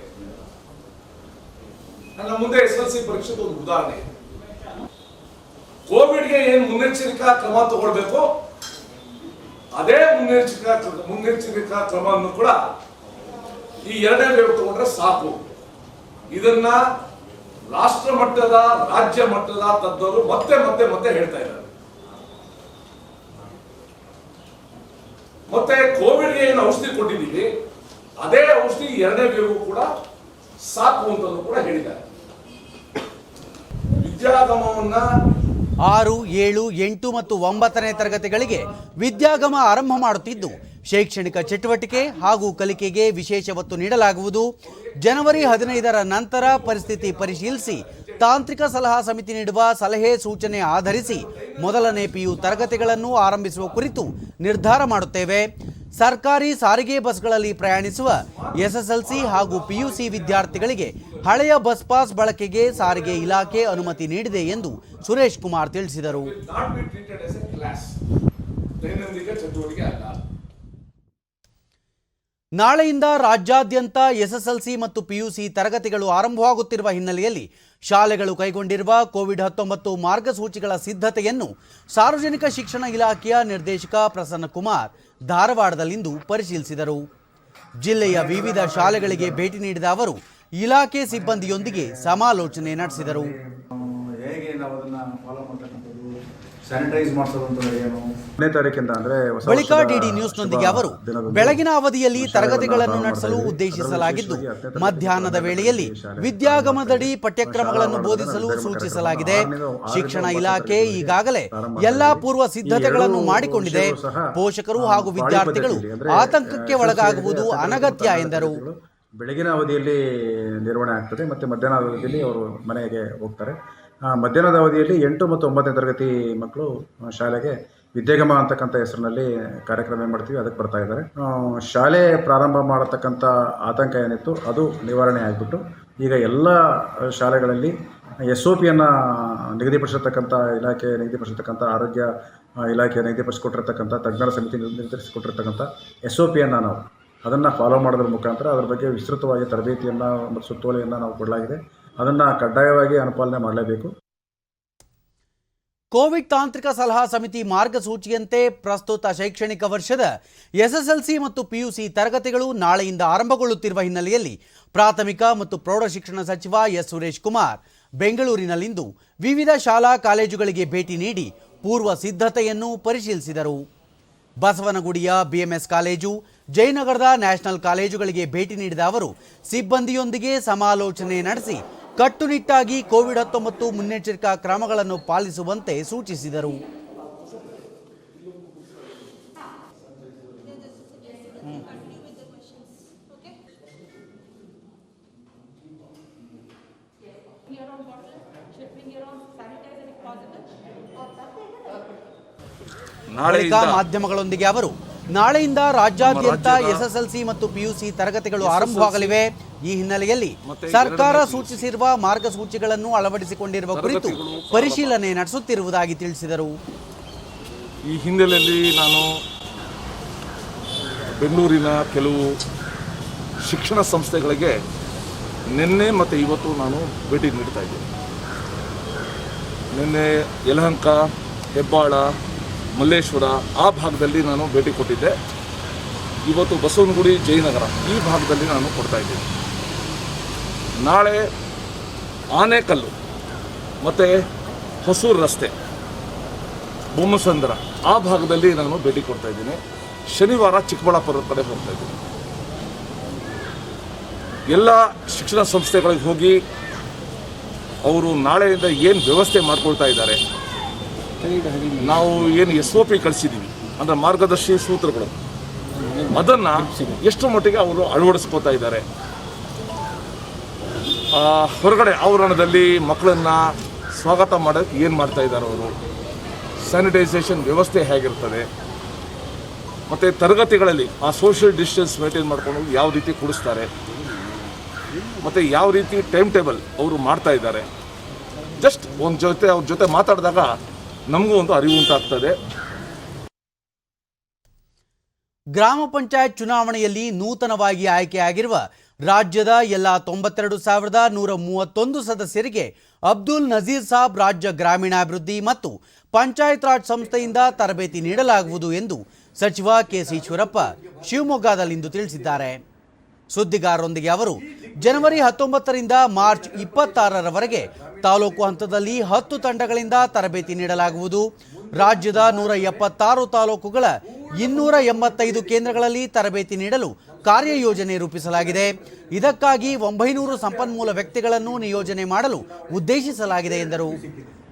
ನನ್ನ ಮುಂದೆ SSLC ಪರೀಕ್ಷೆಗೆ ಒಂದು ಉದಾಹರಣೆ. ಕೋವಿಡ್ಗೆ ಏನು ಮುನ್ನೆಚ್ಚರಿಕಾ ಕ್ರಮ ತಗೊಳ್ಬೇಕು ಅದೇ ಮುನ್ನೆಚ್ಚರಿಕಾ ಕ್ರಮವನ್ನು ಕೂಡ ಈ 2ನೇ ವೇವ್ ತಗೊಂಡ್ರೆ ಸಾಕು. ಇದನ್ನ ರಾಷ್ಟ್ರ ಮಟ್ಟದ ರಾಜ್ಯ ಮಟ್ಟದ ತಜ್ಞರು ಮತ್ತೆ ಮತ್ತೆ ಮತ್ತೆ ಹೇಳ್ತಾ ಇದ್ದಾರೆ. ಮತ್ತೆ ಕೋವಿಡ್ಗೆ ಏನು ಔಷಧಿ ಕೊಟ್ಟಿದ್ದೀವಿ ಅದೇ ಔಷಧಿ 2ನೇ ವೇವ್ ಕೂಡ ಸಾಕು ಅಂತ ಕೂಡ ಹೇಳಿದ್ದಾರೆ. ವಿದ್ಯಾಗಮವನ್ನ 6, 7, 8 ಮತ್ತು 9ನೇ ತರಗತಿಗಳಿಗೆ ವಿದ್ಯಾಗಮ ಆರಂಭ ಮಾಡುತ್ತಿದ್ದು ಶೈಕ್ಷಣಿಕ ಚಟುವಟಿಕೆ ಹಾಗೂ ಕಲಿಕೆಗೆ ವಿಶೇಷ ಒತ್ತು ನೀಡಲಾಗುವುದು. ಜನವರಿ 15ರ ನಂತರ ಪರಿಸ್ಥಿತಿ ಪರಿಶೀಲಿಸಿ ತಾಂತ್ರಿಕ ಸಲಹಾ ಸಮಿತಿ ನೀಡುವ ಸಲಹೆ ಸೂಚನೆ ಆಧರಿಸಿ ಮೊದಲನೇ PU ತರಗತಿಗಳನ್ನು ಆರಂಭಿಸುವ ಕುರಿತು ನಿರ್ಧಾರ ಮಾಡುತ್ತೇವೆ. ಸರ್ಕಾರಿ ಸಾರಿಗೆ ಬಸ್ಗಳಲ್ಲಿ ಪ್ರಯಾಣಿಸುವ ಎಸ್ಎಸ್ಎಲ್ಸಿ ಹಾಗೂ ಪಿಯುಸಿ ವಿದ್ಯಾರ್ಥಿಗಳಿಗೆ ಹಳೆಯ ಬಸ್ ಪಾಸ್ ಬಳಕೆಗೆ ಸಾರಿಗೆ ಇಲಾಖೆ ಅನುಮತಿ ನೀಡಿದೆ ಎಂದು ಸುರೇಶ್ ಕುಮಾರ್ ತಿಳಿಸಿದರು. ನಾಳೆಯಿಂದ ರಾಜ್ಯಾದ್ಯಂತ ಎಸ್ಎಸ್ಎಲ್ಸಿ ಮತ್ತು ಪಿಯುಸಿ ತರಗತಿಗಳು ಆರಂಭವಾಗುತ್ತಿರುವ ಹಿನ್ನೆಲೆಯಲ್ಲಿ ಶಾಲೆಗಳು ಕೈಗೊಂಡಿರುವ ಕೋವಿಡ್-19 ಮಾರ್ಗಸೂಚಿಗಳ ಸಿದ್ಧತೆಯನ್ನು ಸಾರ್ವಜನಿಕ ಶಿಕ್ಷಣ ಇಲಾಖೆಯ ನಿರ್ದೇಶಕ ಪ್ರಸನ್ನ ಕುಮಾರ್ ಧಾರವಾಡದಲ್ಲಿಂದು ಪರಿಶೀಲಿಸಿದರು. ಜಿಲ್ಲೆಯ ವಿವಿಧ ಶಾಲೆಗಳಿಗೆ ಭೇಟಿ ನೀಡಿದ ಅವರು ಇಲಾಖೆ ಸಿಬ್ಬಂದಿಯೊಂದಿಗೆ ಸಮಾಲೋಚನೆ ನಡೆಸಿದರು. ಹೇಗೆ ನಾವು ಅದನ್ನ ಫಾಲೋ ಮಾಡ್ತಕ್ಕಂಥದ್ದು, ಸ್ಯಾನಿಟೈಸ್ ಮಾಡಿಸೋದು ಏನು, ಬಳಿಕ ಡಿಡಿ ನ್ಯೂಸ್ನೊಂದಿಗೆ ಅವರು ಬೆಳಗಿನ ಅವಧಿಯಲ್ಲಿ ತರಗತಿಗಳನ್ನು ನಡೆಸಲು ಉದ್ದೇಶಿಸಲಾಗಿದ್ದು ಮಧ್ಯಾಹ್ನದ ವೇಳೆಯಲ್ಲಿ ವಿದ್ಯಾಗಮದಡಿ ಪಠ್ಯಕ್ರಮಗಳನ್ನು ಬೋಧಿಸಲು ಸೂಚಿಸಲಾಗಿದೆ. ಶಿಕ್ಷಣ ಇಲಾಖೆ ಈಗಾಗಲೇ ಎಲ್ಲಾ ಪೂರ್ವ ಸಿದ್ಧತೆಗಳನ್ನು ಮಾಡಿಕೊಂಡಿದೆ. ಪೋಷಕರು ಹಾಗೂ ವಿದ್ಯಾರ್ಥಿಗಳು ಆತಂಕಕ್ಕೆ ಒಳಗಾಗುವುದು ಅನಗತ್ಯ ಎಂದರು. ಬೆಳಗಿನ ಅವಧಿಯಲ್ಲಿ ನಿರ್ವಹಣೆ ಆಗ್ತದೆ ಮತ್ತು ಮಧ್ಯಾಹ್ನ ಅವಧಿಯಲ್ಲಿ ಅವರು ಮನೆಗೆ ಹೋಗ್ತಾರೆ. ಮಧ್ಯಾಹ್ನದ ಅವಧಿಯಲ್ಲಿ 8 ಮತ್ತು 9ನೇ ತರಗತಿ ಮಕ್ಕಳು ಶಾಲೆಗೆ ವಿದ್ಯಾಗಮ ಅಂತಕ್ಕಂಥ ಹೆಸರಿನಲ್ಲಿ ಕಾರ್ಯಕ್ರಮ ಮಾಡ್ತೀವಿ, ಅದಕ್ಕೆ ಬರ್ತಾ ಇದ್ದಾರೆ. ಶಾಲೆ ಪ್ರಾರಂಭ ಮಾಡತಕ್ಕಂಥ ಆತಂಕ ಏನಿತ್ತು ಅದು ನಿವಾರಣೆ ಆಗಿಬಿಟ್ಟು ಈಗ ಎಲ್ಲ ಶಾಲೆಗಳಲ್ಲಿ SOP ನಿಗದಿಪಡಿಸಿರ್ತಕ್ಕಂಥ ಇಲಾಖೆ ನಿಗದಿಪಡಿಸಿರ್ತಕ್ಕಂಥ ಆರೋಗ್ಯ ಇಲಾಖೆ ನಿಗದಿಪಡಿಸಿಕೊಟ್ಟಿರ್ತಕ್ಕಂಥ ತಜ್ಞರ ಸಮಿತಿ ನಿರ್ಧರಿಸಿಕೊಟ್ಟಿರ್ತಕ್ಕಂಥ SOP ನಾವು ಅದನ್ನು ಫಾಲೋ ಮಾಡೋದ್ರ ಮುಖಾಂತರ ಅದರ ಬಗ್ಗೆ ವಿಸ್ತೃತವಾಗಿ ತರಬೇತಿಯನ್ನು ಮತ್ತು ಸುತ್ತೋಲೆಯನ್ನು ನಾವು ಕೊಡಲಾಗಿದೆ. ಅದನ್ನು ಕಡ್ಡಾಯವಾಗಿ ಅನುಪಾಲನೆ ಮಾಡಲೇಬೇಕು. ಕೋವಿಡ್ ತಾಂತ್ರಿಕ ಸಲಹಾ ಸಮಿತಿ ಮಾರ್ಗಸೂಚಿಯಂತೆ ಪ್ರಸ್ತುತ ಶೈಕ್ಷಣಿಕ ವರ್ಷದ ಎಸ್ಎಸ್ಎಲ್ಸಿ ಮತ್ತು ಪಿಯುಸಿ ತರಗತಿಗಳು ನಾಳೆಯಿಂದ ಆರಂಭಗೊಳ್ಳುತ್ತಿರುವ ಹಿನ್ನೆಲೆಯಲ್ಲಿ ಪ್ರಾಥಮಿಕ ಮತ್ತು ಪ್ರೌಢಶಿಕ್ಷಣ ಸಚಿವ ಎಸ್ ಸುರೇಶ್ ಕುಮಾರ್ ಬೆಂಗಳೂರಿನಲ್ಲಿಂದು ವಿವಿಧ ಶಾಲಾ ಕಾಲೇಜುಗಳಿಗೆ ಭೇಟಿ ನೀಡಿ ಪೂರ್ವ ಸಿದ್ಧತೆಯನ್ನು ಪರಿಶೀಲಿಸಿದರು. ಬಸವನಗುಡಿಯ BMS ಕಾಲೇಜು, ಜಯನಗರದ ನ್ಯಾಷನಲ್ ಕಾಲೇಜುಗಳಿಗೆ ಭೇಟಿ ನೀಡಿದ ಅವರು ಸಿಬ್ಬಂದಿಯೊಂದಿಗೆ ಸಮಾಲೋಚನೆ ನಡೆಸಿ ಕಟ್ಟುನಿಟ್ಟಾಗಿ ಕೋವಿಡ್-19 ಮುನ್ನೆಚ್ಚರಿಕಾ ಕ್ರಮಗಳನ್ನು ಪಾಲಿಸುವಂತೆ ಸೂಚಿಸಿದರು. ಬಳಿಕ ಮಾಧ್ಯಮಗಳೊಂದಿಗೆ ಅವರು ನಾಳೆಯಿಂದ ರಾಜ್ಯಾದ್ಯಂತ ಎಸ್ಎಸ್ಎಲ್ಸಿ ಮತ್ತು ಪಿಯುಸಿ ತರಗತಿಗಳು ಆರಂಭವಾಗಲಿವೆ. ಈ ಹಿನ್ನೆಲೆಯಲ್ಲಿ ಸರ್ಕಾರ ಸೂಚಿಸಿರುವ ಮಾರ್ಗಸೂಚಿಗಳನ್ನು ಅಳವಡಿಸಿಕೊಂಡಿರುವ ಕುರಿತು ಪರಿಶೀಲನೆ ನಡೆಸುತ್ತಿರುವುದಾಗಿ ತಿಳಿಸಿದರು. ಈ ಹಿನ್ನೆಲೆಯಲ್ಲಿ ನಾನು ಬೆಂಗಳೂರಿನ ಕೆಲವು ಶಿಕ್ಷಣ ಸಂಸ್ಥೆಗಳಿಗೆ ನಿನ್ನೆ ಮತ್ತು ಇವತ್ತು ನಾನು ಭೇಟಿ ನೀಡ್ತಾ ಇದ್ದೇನೆ. ನಿನ್ನೆ ಯಲಹಂಕ, ಹೆಬ್ಬಾಳ, ಮಲ್ಲೇಶ್ವರ ಆ ಭಾಗದಲ್ಲಿ ನಾನು ಭೇಟಿ ಕೊಟ್ಟಿದ್ದೆ. ಇವತ್ತು ಬಸವನಗುಡಿ, ಜಯನಗರ ಈ ಭಾಗದಲ್ಲಿ ನಾನು ಕೊಡ್ತಾ ಇದ್ದೀನಿ. ನಾಳೆ ಆನೇಕಲ್ಲು ಮತ್ತು ಹೊಸೂರು ರಸ್ತೆ, ಬೊಮ್ಮಸಂದ್ರ ಆ ಭಾಗದಲ್ಲಿ ನಾನು ಭೇಟಿ ಕೊಡ್ತಾ ಇದ್ದೀನಿ. ಶನಿವಾರ ಚಿಕ್ಕಬಳ್ಳಾಪುರದ ಕಡೆ ಹೋಗ್ತಾ ಇದ್ದೀನಿ. ಎಲ್ಲ ಶಿಕ್ಷಣ ಸಂಸ್ಥೆಗಳಿಗೆ ಹೋಗಿ ಅವರು ನಾಳೆಯಿಂದ ಏನು ವ್ಯವಸ್ಥೆ ಮಾಡ್ಕೊಳ್ತಾ ಇದ್ದಾರೆ, ನಾವು ಏನು SOP ಕಳಿಸಿದ್ದೀವಿ ಅಂದರೆ ಮಾರ್ಗದರ್ಶಿ ಸೂತ್ರಗಳು, ಅದನ್ನು ಎಷ್ಟು ಮಟ್ಟಿಗೆ ಅವರು ಅಳವಡಿಸ್ಕೋತಾ ಇದ್ದಾರೆ. ಹೊರಗಡೆ ಆವರಣದಲ್ಲಿ ಮಕ್ಕಳನ್ನು ಸ್ವಾಗತ ಮಾಡೋಕ್ಕೆ ಏನು ಮಾಡ್ತಾ ಇದ್ದಾರೆ ಅವರು, ಸ್ಯಾನಿಟೈಸೇಷನ್ ವ್ಯವಸ್ಥೆ ಹೇಗಿರ್ತದೆ, ಮತ್ತು ತರಗತಿಗಳಲ್ಲಿ ಆ ಸೋಷಿಯಲ್ ಡಿಸ್ಟೆನ್ಸ್ ಮೇಂಟೈನ್ ಮಾಡ್ಕೊಂಡು ಯಾವ ರೀತಿ ಕೊಡಿಸ್ತಾರೆ, ಮತ್ತು ಯಾವ ರೀತಿ ಟೈಮ್ ಟೇಬಲ್ ಅವರು ಮಾಡ್ತಾ ಇದ್ದಾರೆ. ಜಸ್ಟ್ ಅವ್ರ ಜೊತೆ ಮಾತಾಡಿದಾಗ ನಮಗೂ ಒಂದು ಅರಿವು ಉಂಟಾಗ್ತದೆ. ಗ್ರಾಮ ಪಂಚಾಯತ್ ಚುನಾವಣೆಯಲ್ಲಿ ನೂತನವಾಗಿ ಆಯ್ಕೆಯಾಗಿರುವ ರಾಜ್ಯದ ಎಲ್ಲ 92,131 ಸದಸ್ಯರಿಗೆ ಅಬ್ದುಲ್ ನಜೀರ್ ಸಾಬ್ ರಾಜ್ಯ ಗ್ರಾಮೀಣಾಭಿವೃದ್ಧಿ ಮತ್ತು ಪಂಚಾಯತ್ ರಾಜ್ ಸಂಸ್ಥೆಯಿಂದ ತರಬೇತಿ ನೀಡಲಾಗುವುದು ಎಂದು ಸಚಿವ KC ಈಶ್ವರಪ್ಪ ಶಿವಮೊಗ್ಗದಲ್ಲಿಂದು ತಿಳಿಸಿದ್ದಾರೆ. ಸುದ್ದಿಗಾರರೊಂದಿಗೆ ಅವರು ಜನವರಿ 19ರಿಂದ ಮಾರ್ಚ್ 26ರವರೆಗೆ ತಾಲೂಕು ಹಂತದಲ್ಲಿ 10 ತಂಡಗಳಿಂದ ತರಬೇತಿ ನೀಡಲಾಗುವುದು. ರಾಜ್ಯದ 176 ತಾಲೂಕುಗಳ 285 ಕೇಂದ್ರಗಳಲ್ಲಿ ತರಬೇತಿ ನೀಡಲು ಕಾರ್ಯಯೋಜನೆ ರೂಪಿಸಲಾಗಿದೆ. ಇದಕ್ಕಾಗಿ 900 ಸಂಪನ್ಮೂಲ ವ್ಯಕ್ತಿಗಳನ್ನು ನಿಯೋಜನೆ ಮಾಡಲು ಉದ್ದೇಶಿಸಲಾಗಿದೆ ಎಂದರು.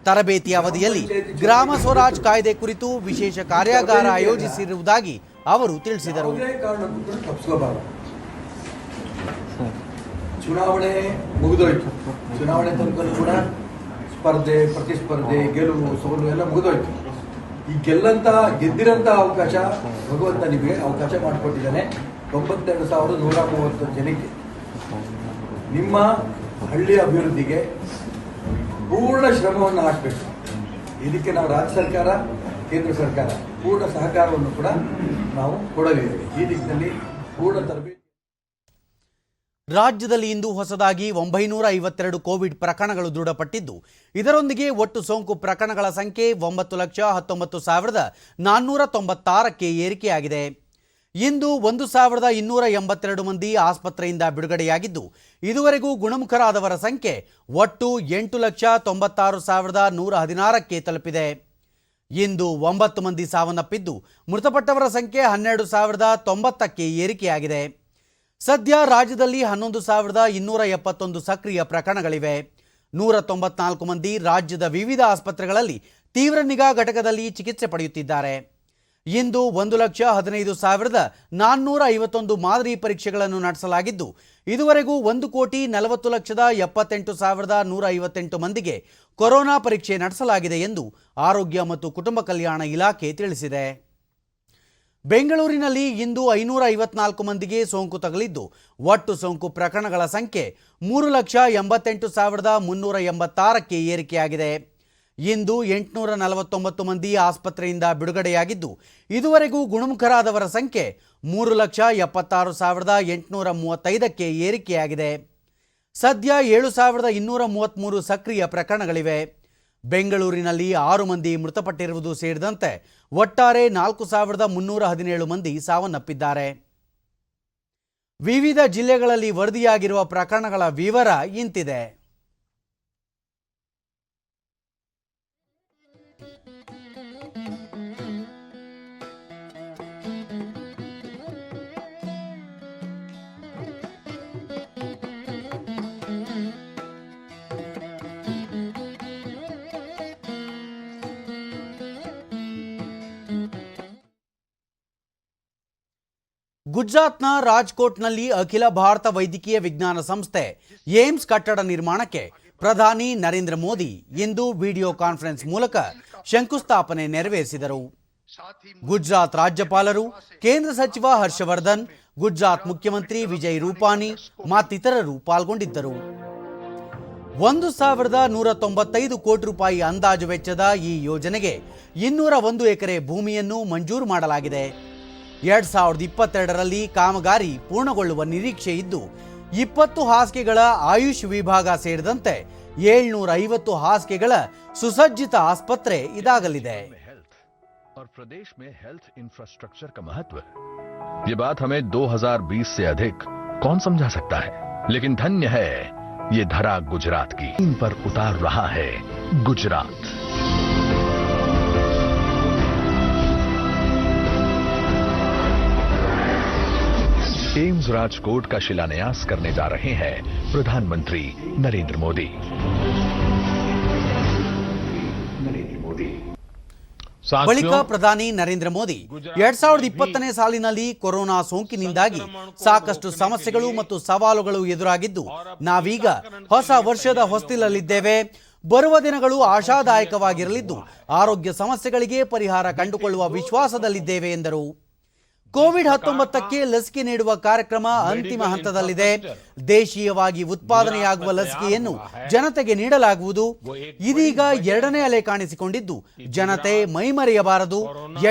ತರಬೇತಿ ಅವಧಿಯಲ್ಲಿ ಗ್ರಾಮ ಸ್ವರಾಜ್ ಕಾಯ್ದೆ ಕುರಿತು ವಿಶೇಷ ಕಾರ್ಯಾಗಾರ ಆಯೋಜಿಸಿರುವುದಾಗಿ ಅವರು ತಿಳಿಸಿದರು. ಚುನಾವಣೆ ಮುಗಿದೋಯ್ತು. ಚುನಾವಣೆ ತನಕ ಕೂಡ ಸ್ಪರ್ಧೆ, ಪ್ರತಿಸ್ಪರ್ಧೆ, ಗೆಲುವು, ಸೋಲು ಎಲ್ಲ ಮುಗಿದೋಯ್ತು. ಈ ಗೆದ್ದಿರಂತ ಅವಕಾಶ ಭಗವಂತ ನಿಮಗೆ ಅವಕಾಶ ಮಾಡಿಕೊಟ್ಟಿದ್ದಾನೆ. 92,130 ಜನಕ್ಕೆ ನಿಮ್ಮ ಹಳ್ಳಿ ಅಭಿವೃದ್ಧಿಗೆ ಪೂರ್ಣ ಶ್ರಮವನ್ನು ಹಾಕಬೇಕು. ಇದಕ್ಕೆ ನಾವು ರಾಜ್ಯ ಸರ್ಕಾರ, ಕೇಂದ್ರ ಸರ್ಕಾರ ಪೂರ್ಣ ಸಹಕಾರವನ್ನು ಕೂಡ ನಾವು ಕೊಡಲಿದ್ದೇವೆ. ಈ ದಿಕ್ಕಿನಲ್ಲಿ ಪೂರ್ಣ ತರಬೇತಿ. ರಾಜ್ಯದಲ್ಲಿ ಇಂದು ಹೊಸದಾಗಿ 952 ಕೋವಿಡ್ ಪ್ರಕರಣಗಳು ದೃಢಪಟ್ಟಿದ್ದು, ಇದರೊಂದಿಗೆ ಒಟ್ಟು ಸೋಂಕು ಪ್ರಕರಣಗಳ ಸಂಖ್ಯೆ 9,19,496ಕ್ಕೆ ಏರಿಕೆಯಾಗಿದೆ. ಇಂದು 1,282 ಮಂದಿ ಆಸ್ಪತ್ರೆಯಿಂದ ಬಿಡುಗಡೆಯಾಗಿದ್ದು, ಇದುವರೆಗೂ ಗುಣಮುಖರಾದವರ ಸಂಖ್ಯೆ ಒಟ್ಟು 8,96,116ಕ್ಕೆ ತಲುಪಿದೆ. ಇಂದು 9 ಮಂದಿ ಸಾವನ್ನಪ್ಪಿದ್ದು, ಮೃತಪಟ್ಟವರ ಸಂಖ್ಯೆ 12,090ಕ್ಕೆ ಏರಿಕೆಯಾಗಿದೆ. ಸದ್ಯ ರಾಜ್ಯದಲ್ಲಿ 11,271 ಸಕ್ರಿಯ ಪ್ರಕರಣಗಳಿವೆ. 194 ಮಂದಿ ರಾಜ್ಯದ ವಿವಿಧ ಆಸ್ಪತ್ರೆಗಳಲ್ಲಿ ತೀವ್ರ ನಿಗಾ ಘಟಕದಲ್ಲಿ ಚಿಕಿತ್ಸೆ ಪಡೆಯುತ್ತಿದ್ದಾರೆ. ಇಂದು 1,15,451 ಮಾದರಿ ಪರೀಕ್ಷೆಗಳನ್ನು ನಡೆಸಲಾಗಿದ್ದು, ಇದುವರೆಗೂ 1,40,78,158 ಮಂದಿಗೆ ಕೊರೋನಾ ಪರೀಕ್ಷೆ ನಡೆಸಲಾಗಿದೆ ಎಂದು ಆರೋಗ್ಯ ಮತ್ತು ಕುಟುಂಬ ಕಲ್ಯಾಣ ಇಲಾಖೆ ತಿಳಿಸಿದೆ. ಬೆಂಗಳೂರಿನಲ್ಲಿ ಇಂದು 554 ಮಂದಿಗೆ ಸೋಂಕು ತಗುಲಿದ್ದು, ಒಟ್ಟು ಸೋಂಕು ಪ್ರಕರಣಗಳ ಸಂಖ್ಯೆ 3,88,386ಕ್ಕೆ ಏರಿಕೆಯಾಗಿದೆ. ಇಂದು 849 ಮಂದಿ ಆಸ್ಪತ್ರೆಯಿಂದ ಬಿಡುಗಡೆಯಾಗಿದ್ದು, ಇದುವರೆಗೂ ಗುಣಮುಖರಾದವರ ಸಂಖ್ಯೆ 3,76,835ಕ್ಕೆ ಏರಿಕೆಯಾಗಿದೆ. ಸದ್ಯ 7,233 ಸಕ್ರಿಯ ಪ್ರಕರಣಗಳಿವೆ. ಬೆಂಗಳೂರಿನಲ್ಲಿ 6 ಮಂದಿ ಮೃತಪಟ್ಟಿರುವುದು ಸೇರಿದಂತೆ ಒಟ್ಟಾರೆ 4,317 ಮಂದಿ ಸಾವನ್ನಪ್ಪಿದ್ದಾರೆ. ವಿವಿಧ ಜಿಲ್ಲೆಗಳಲ್ಲಿ ವರದಿಯಾಗಿರುವ ಪ್ರಕರಣಗಳ ವಿವರ ಇಂತಿದೆ. ಗುಜರಾತ್ನ ರಾಜ್ಕೋಟ್ನಲ್ಲಿ ಅಖಿಲ ಭಾರತ ವೈದ್ಯಕೀಯ ವಿಜ್ಞಾನ ಸಂಸ್ಥೆ ಏಮ್ಸ್ ಕಟ್ಟಡ ನಿರ್ಮಾಣಕ್ಕೆ ಪ್ರಧಾನಿ ನರೇಂದ್ರ ಮೋದಿ ಇಂದು ವಿಡಿಯೋ ಕಾನ್ಫರೆನ್ಸ್ ಮೂಲಕ ಶಂಕುಸ್ಥಾಪನೆ ನೆರವೇರಿಸಿದರು. ಗುಜರಾತ್ ರಾಜ್ಯಪಾಲರು, ಕೇಂದ್ರ ಸಚಿವ ಹರ್ಷವರ್ಧನ್, ಗುಜರಾತ್ ಮುಖ್ಯಮಂತ್ರಿ ವಿಜಯ್ ರೂಪಾನಿ ಮತ್ತಿತರರು ಪಾಲ್ಗೊಂಡಿದ್ದರು. 1,195 ಕೋಟಿ ರೂಪಾಯಿ ಅಂದಾಜು ವೆಚ್ಚದ ಈ ಯೋಜನೆಗೆ 201 ಎಕರೆ ಭೂಮಿಯನ್ನು ಮಂಜೂರು ಮಾಡಲಾಗಿದೆ. 2022ರಲ್ಲಿ ಕಾಮಗಾರಿ ಪೂರ್ಣಗೊಳ್ಳುವ ನಿರೀಕ್ಷೆ ಇದ್ದು, 20 ಹಾಸಿಗೆಗಳ ಆಯುಷ್ ವಿಭಾಗ ಸೇರಿದಂತೆ 750 ಹಾಸಿಗೆಗಳ ಸುಸಜ್ಜಿತ ಆಸ್ಪತ್ರೆ ಇದಾಗಲಿದೆ. और प्रदेश में हेल्थ इंफ्रास्ट्रक्चर का महत्व, ये बात हमें 2020 से अधिक कौन समझा सकता है, लेकिन धन्य है ये धरा गुजरात की। इन पर उतार रहा है गुजरात। एम्स राजकोट का शिलान्यास करने जा रहे हैं प्रधानमंत्री नरेंद्र मोदी। ಬಳಿಕ ಪ್ರಧಾನಿ ನರೇಂದ್ರ ಮೋದಿ 2020ನೇ ಸಾಲಿನಲ್ಲಿ ಕೊರೋನಾ ಸೋಂಕಿನಿಂದಾಗಿ ಸಾಕಷ್ಟು ಸಮಸ್ಯೆಗಳು ಮತ್ತು ಸವಾಲುಗಳು ಎದುರಾಗಿದ್ದು, ನಾವೀಗ ಹೊಸ ವರ್ಷದ ಹೊಸ್ತಿಲಲ್ಲಿದ್ದೇವೆ. ಬರುವ ದಿನಗಳು ಆಶಾದಾಯಕವಾಗಿರಲಿದ್ದು, ಆರೋಗ್ಯ ಸಮಸ್ಯೆಗಳಿಗೆ ಪರಿಹಾರ ಕಂಡುಕೊಳ್ಳುವ ವಿಶ್ವಾಸದಲ್ಲಿದ್ದೇವೆ ಎಂದರು. ಕೋವಿಡ್-19ಕ್ಕೆ ಲಸಿಕೆ ನೀಡುವ ಕಾರ್ಯಕ್ರಮ ಅಂತಿಮ ಹಂತದಲ್ಲಿದೆ. ದೇಶೀಯವಾಗಿ ಉತ್ಪಾದನೆಯಾಗುವ ಲಸಿಕೆಯನ್ನು ಜನತೆಗೆ ನೀಡಲಾಗುವುದು. ಇದೀಗ 2ನೇ ಅಲೆ ಕಾಣಿಸಿಕೊಂಡಿದ್ದು, ಜನತೆ ಮೈಮರೆಯಬಾರದು,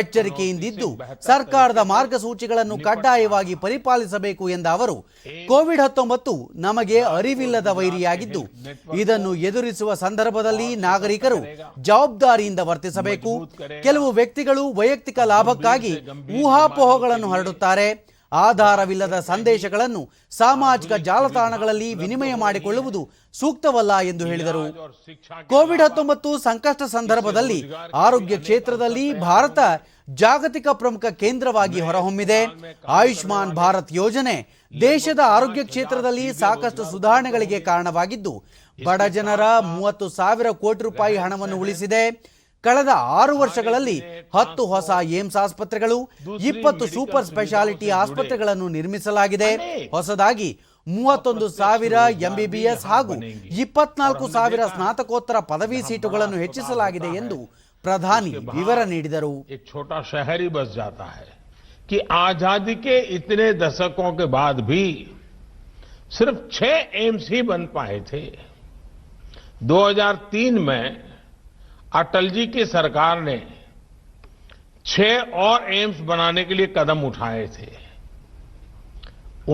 ಎಚ್ಚರಿಕೆಯಿಂದಿದ್ದು ಸರ್ಕಾರದ ಮಾರ್ಗಸೂಚಿಗಳನ್ನು ಕಡ್ಡಾಯವಾಗಿ ಪರಿಪಾಲಿಸಬೇಕು ಎಂದ ಅವರು, ಕೋವಿಡ್-19 ನಮಗೆ ಅರಿವಿಲ್ಲದ ವೈರಿಯಾಗಿದ್ದು, ಇದನ್ನು ಎದುರಿಸುವ ಸಂದರ್ಭದಲ್ಲಿ ನಾಗರಿಕರು ಜವಾಬ್ದಾರಿಯಿಂದ ವರ್ತಿಸಬೇಕು. ಕೆಲವು ವ್ಯಕ್ತಿಗಳು ವೈಯಕ್ತಿಕ ಲಾಭಕ್ಕಾಗಿ ಊಹಾಪೋಹಗಳನ್ನು ಹರಡುತ್ತಾರೆ. ಆಧಾರವಿಲ್ಲದ ಸಂದೇಶಗಳನ್ನು ಸಾಮಾಜಿಕ ಜಾಲತಾಣಗಳಲ್ಲಿ ವಿನಿಮಯ ಮಾಡಿಕೊಳ್ಳುವುದು ಸೂಕ್ತವಲ್ಲ ಎಂದು ಹೇಳಿದರು. ಕೋವಿಡ್-19 ಸಂಕಷ್ಟ ಸಂದರ್ಭದಲ್ಲಿ ಆರೋಗ್ಯ ಕ್ಷೇತ್ರದಲ್ಲಿ ಭಾರತ ಜಾಗತಿಕ ಪ್ರಮುಖ ಕೇಂದ್ರವಾಗಿ ಹೊರಹೊಮ್ಮಿದೆ. ಆಯುಷ್ಮಾನ್ ಭಾರತ್ ಯೋಜನೆ ದೇಶದ ಆರೋಗ್ಯ ಕ್ಷೇತ್ರದಲ್ಲಿ ಸಾಕಷ್ಟು ಸುಧಾರಣೆಗಳಿಗೆ ಕಾರಣವಾಗಿದ್ದು, ಬಡ ಜನರ 30,000 ಕೋಟಿ ರೂಪಾಯಿ ಹಣವನ್ನು ಉಳಿಸಿದೆ. ಕಳೆದ 6 ವರ್ಷಗಳಲ್ಲಿ 10 ಹೊಸ ಏಮ್ಸ್ ಆಸ್ಪತ್ರೆಗಳು, 20 ಸೂಪರ್ ಸ್ಪೆಷಾಲಿಟಿ ಆಸ್ಪತ್ರೆಗಳನ್ನು ನಿರ್ಮಿಸಲಾಗಿದೆ. ಹೊಸದಾಗಿ 31,000 MBBS ಹಾಗೂ 24,000 ಸ್ನಾತಕೋತ್ತರ ಪದವಿ ಸೀಟುಗಳನ್ನು ಹೆಚ್ಚಿಸಲಾಗಿದೆ ಎಂದು ಪ್ರಧಾನಿ ವಿವರ ನೀಡಿದರು. एक छोटा शहर ही बस जाता है कि आजादी के इतने दशकों के बाद भी सिर्फ 6 एम्स ही बन पाए थे. 2003 में अटल जी की सरकार ने 6 और एम्स बनाने के लिए कदम उठाए थे.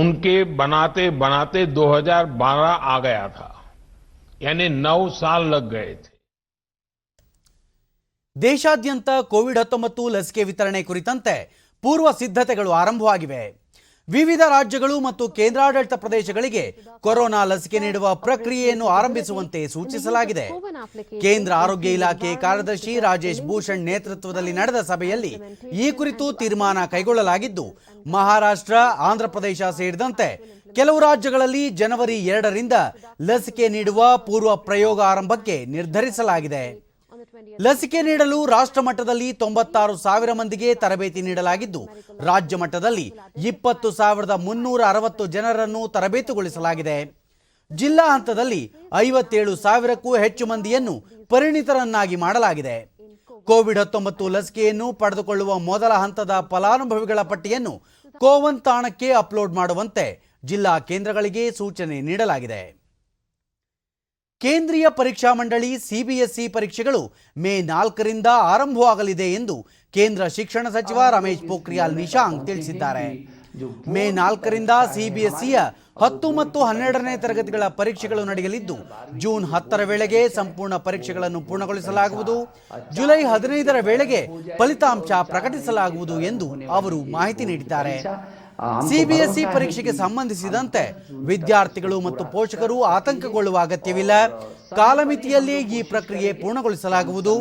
उनके बनाते बनाते 2012 आ गया था, यानी 9 साल लग गए थे. ದೇಶಾದ್ಯಂತ ಕೋವಿಡ್-19 ಲಸಿಕೆ ವಿತರಣೆ ಕುರಿತಂತೆ ಪೂರ್ವ ಸಿದ್ಧತೆಗಳು ಆರಂಭವಾಗಿವೆ. ವಿವಿಧ ರಾಜ್ಯಗಳು ಮತ್ತು ಕೇಂದ್ರಾಡಳಿತ ಪ್ರದೇಶಗಳಿಗೆ ಕೊರೋನಾ ಲಸಿಕೆ ನೀಡುವ ಪ್ರಕ್ರಿಯೆಯನ್ನು ಆರಂಭಿಸುವಂತೆ ಸೂಚಿಸಲಾಗಿದೆ. ಕೇಂದ್ರ ಆರೋಗ್ಯ ಇಲಾಖೆ ಕಾರ್ಯದರ್ಶಿ ರಾಜೇಶ್ ಭೂಷಣ್ ನೇತೃತ್ವದಲ್ಲಿ ನಡೆದ ಸಭೆಯಲ್ಲಿ ಈ ಕುರಿತು ತೀರ್ಮಾನ ಕೈಗೊಳ್ಳಲಾಗಿದ್ದು, ಮಹಾರಾಷ್ಟ್ರ, ಆಂಧ್ರಪ್ರದೇಶ ಸೇರಿದಂತೆ ಕೆಲವು ರಾಜ್ಯಗಳಲ್ಲಿ ಜನವರಿ 2ರಿಂದ ಲಸಿಕೆ ನೀಡುವ ಪೂರ್ವ ಪ್ರಯೋಗ ಆರಂಭಕ್ಕೆ ನಿರ್ಧರಿಸಲಾಗಿದೆ. ಲಸಿಕೆ ನೀಡಲು ರಾಷ್ಟ್ರ ಮಟ್ಟದಲ್ಲಿ 96,000 ಮಂದಿಗೆ ತರಬೇತಿ ನೀಡಲಾಗಿದ್ದು, ರಾಜ್ಯ ಮಟ್ಟದಲ್ಲಿ 20,360 ಜನರನ್ನು ತರಬೇತುಗೊಳಿಸಲಾಗಿದೆ. ಜಿಲ್ಲಾ ಹಂತದಲ್ಲಿ 57,000ಕ್ಕೂ ಹೆಚ್ಚು ಮಂದಿಯನ್ನು ಪರಿಣಿತರನ್ನಾಗಿ ಮಾಡಲಾಗಿದೆ. ಕೋವಿಡ್-19 ಲಸಿಕೆಯನ್ನು ಪಡೆದುಕೊಳ್ಳುವ ಮೊದಲ ಹಂತದ ಫಲಾನುಭವಿಗಳ ಪಟ್ಟಿಯನ್ನು ಕೋವನ್ ತಾಣಕ್ಕೆ ಅಪ್ಲೋಡ್ ಮಾಡುವಂತೆ ಜಿಲ್ಲಾ ಕೇಂದ್ರಗಳಿಗೆ ಸೂಚನೆ ನೀಡಲಾಗಿದೆ. ಕೇಂದ್ರೀಯ ಪರೀಕ್ಷಾ ಮಂಡಳಿ ಸಿಬಿಎಸ್ಇ ಪರೀಕ್ಷೆಗಳು ಮೇ 4ರಿಂದ ಆರಂಭವಾಗಲಿದೆ ಎಂದು ಕೇಂದ್ರ ಶಿಕ್ಷಣ ಸಚಿವ ರಮೇಶ್ ಪೋಖ್ರಿಯಾಲ್ ನಿಶಾಂಕ್ ತಿಳಿಸಿದ್ದಾರೆ. ಮೇ 4ರಿಂದ ಸಿಬಿಎಸ್ಇಯ 10 ಮತ್ತು 12ನೇ ತರಗತಿಗಳ ಪರೀಕ್ಷೆಗಳು ನಡೆಯಲಿದ್ದು, ಜೂನ್ 10ರ ವೇಳೆಗೆ ಸಂಪೂರ್ಣ ಪರೀಕ್ಷೆಗಳನ್ನು ಪೂರ್ಣಗೊಳಿಸಲಾಗುವುದು. ಜುಲೈ 15ರ ವೇಳೆಗೆ ಫಲಿತಾಂಶ ಪ್ರಕಟಿಸಲಾಗುವುದು ಎಂದು ಅವರು ಮಾಹಿತಿ ನೀಡಿದ್ದಾರೆ. ಸಿಬಿಎಸ್ಇ ಪರೀಕ್ಷೆಗೆ ಸಂಬಂಧಿಸಿದಂತೆ ವಿದ್ಯಾರ್ಥಿಗಳು ಮತ್ತು ಪೋಷಕರು ಆತಂಕಗೊಳ್ಳುವ ಅಗತ್ಯವಿಲ್ಲ. ಕಾಲಮಿತಿಯಲ್ಲಿ ಈ ಪ್ರಕ್ರಿಯೆ ಪೂರ್ಣಗೊಳಿಸಲಾಗುವುದು.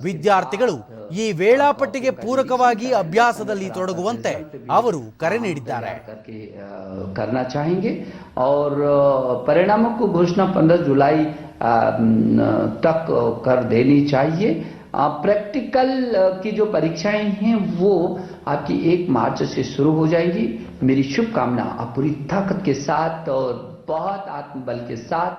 ವಿದ್ಯಾರ್ಥಿಗಳು ಈ ವೇಳಾಪಟ್ಟಿಗೆ ಪೂರಕವಾಗಿ ಅಭ್ಯಾಸದಲ್ಲಿ ತೊಡಗುವಂತೆ ಅವರು ಕರೆ ನೀಡಿದ್ದಾರೆ. करना चाहेंगे और परिणामों को घोषणा 15 जुलाई तक कर देनी चाहिए. प्रैक्टिकल की जो परीक्षाएं हैं वो आपकी 1 मार्च से शुरू हो जाएंगी. मेरी शुभकामना आप पूरी ताकत के साथ और बहुत आत्मबल के साथ.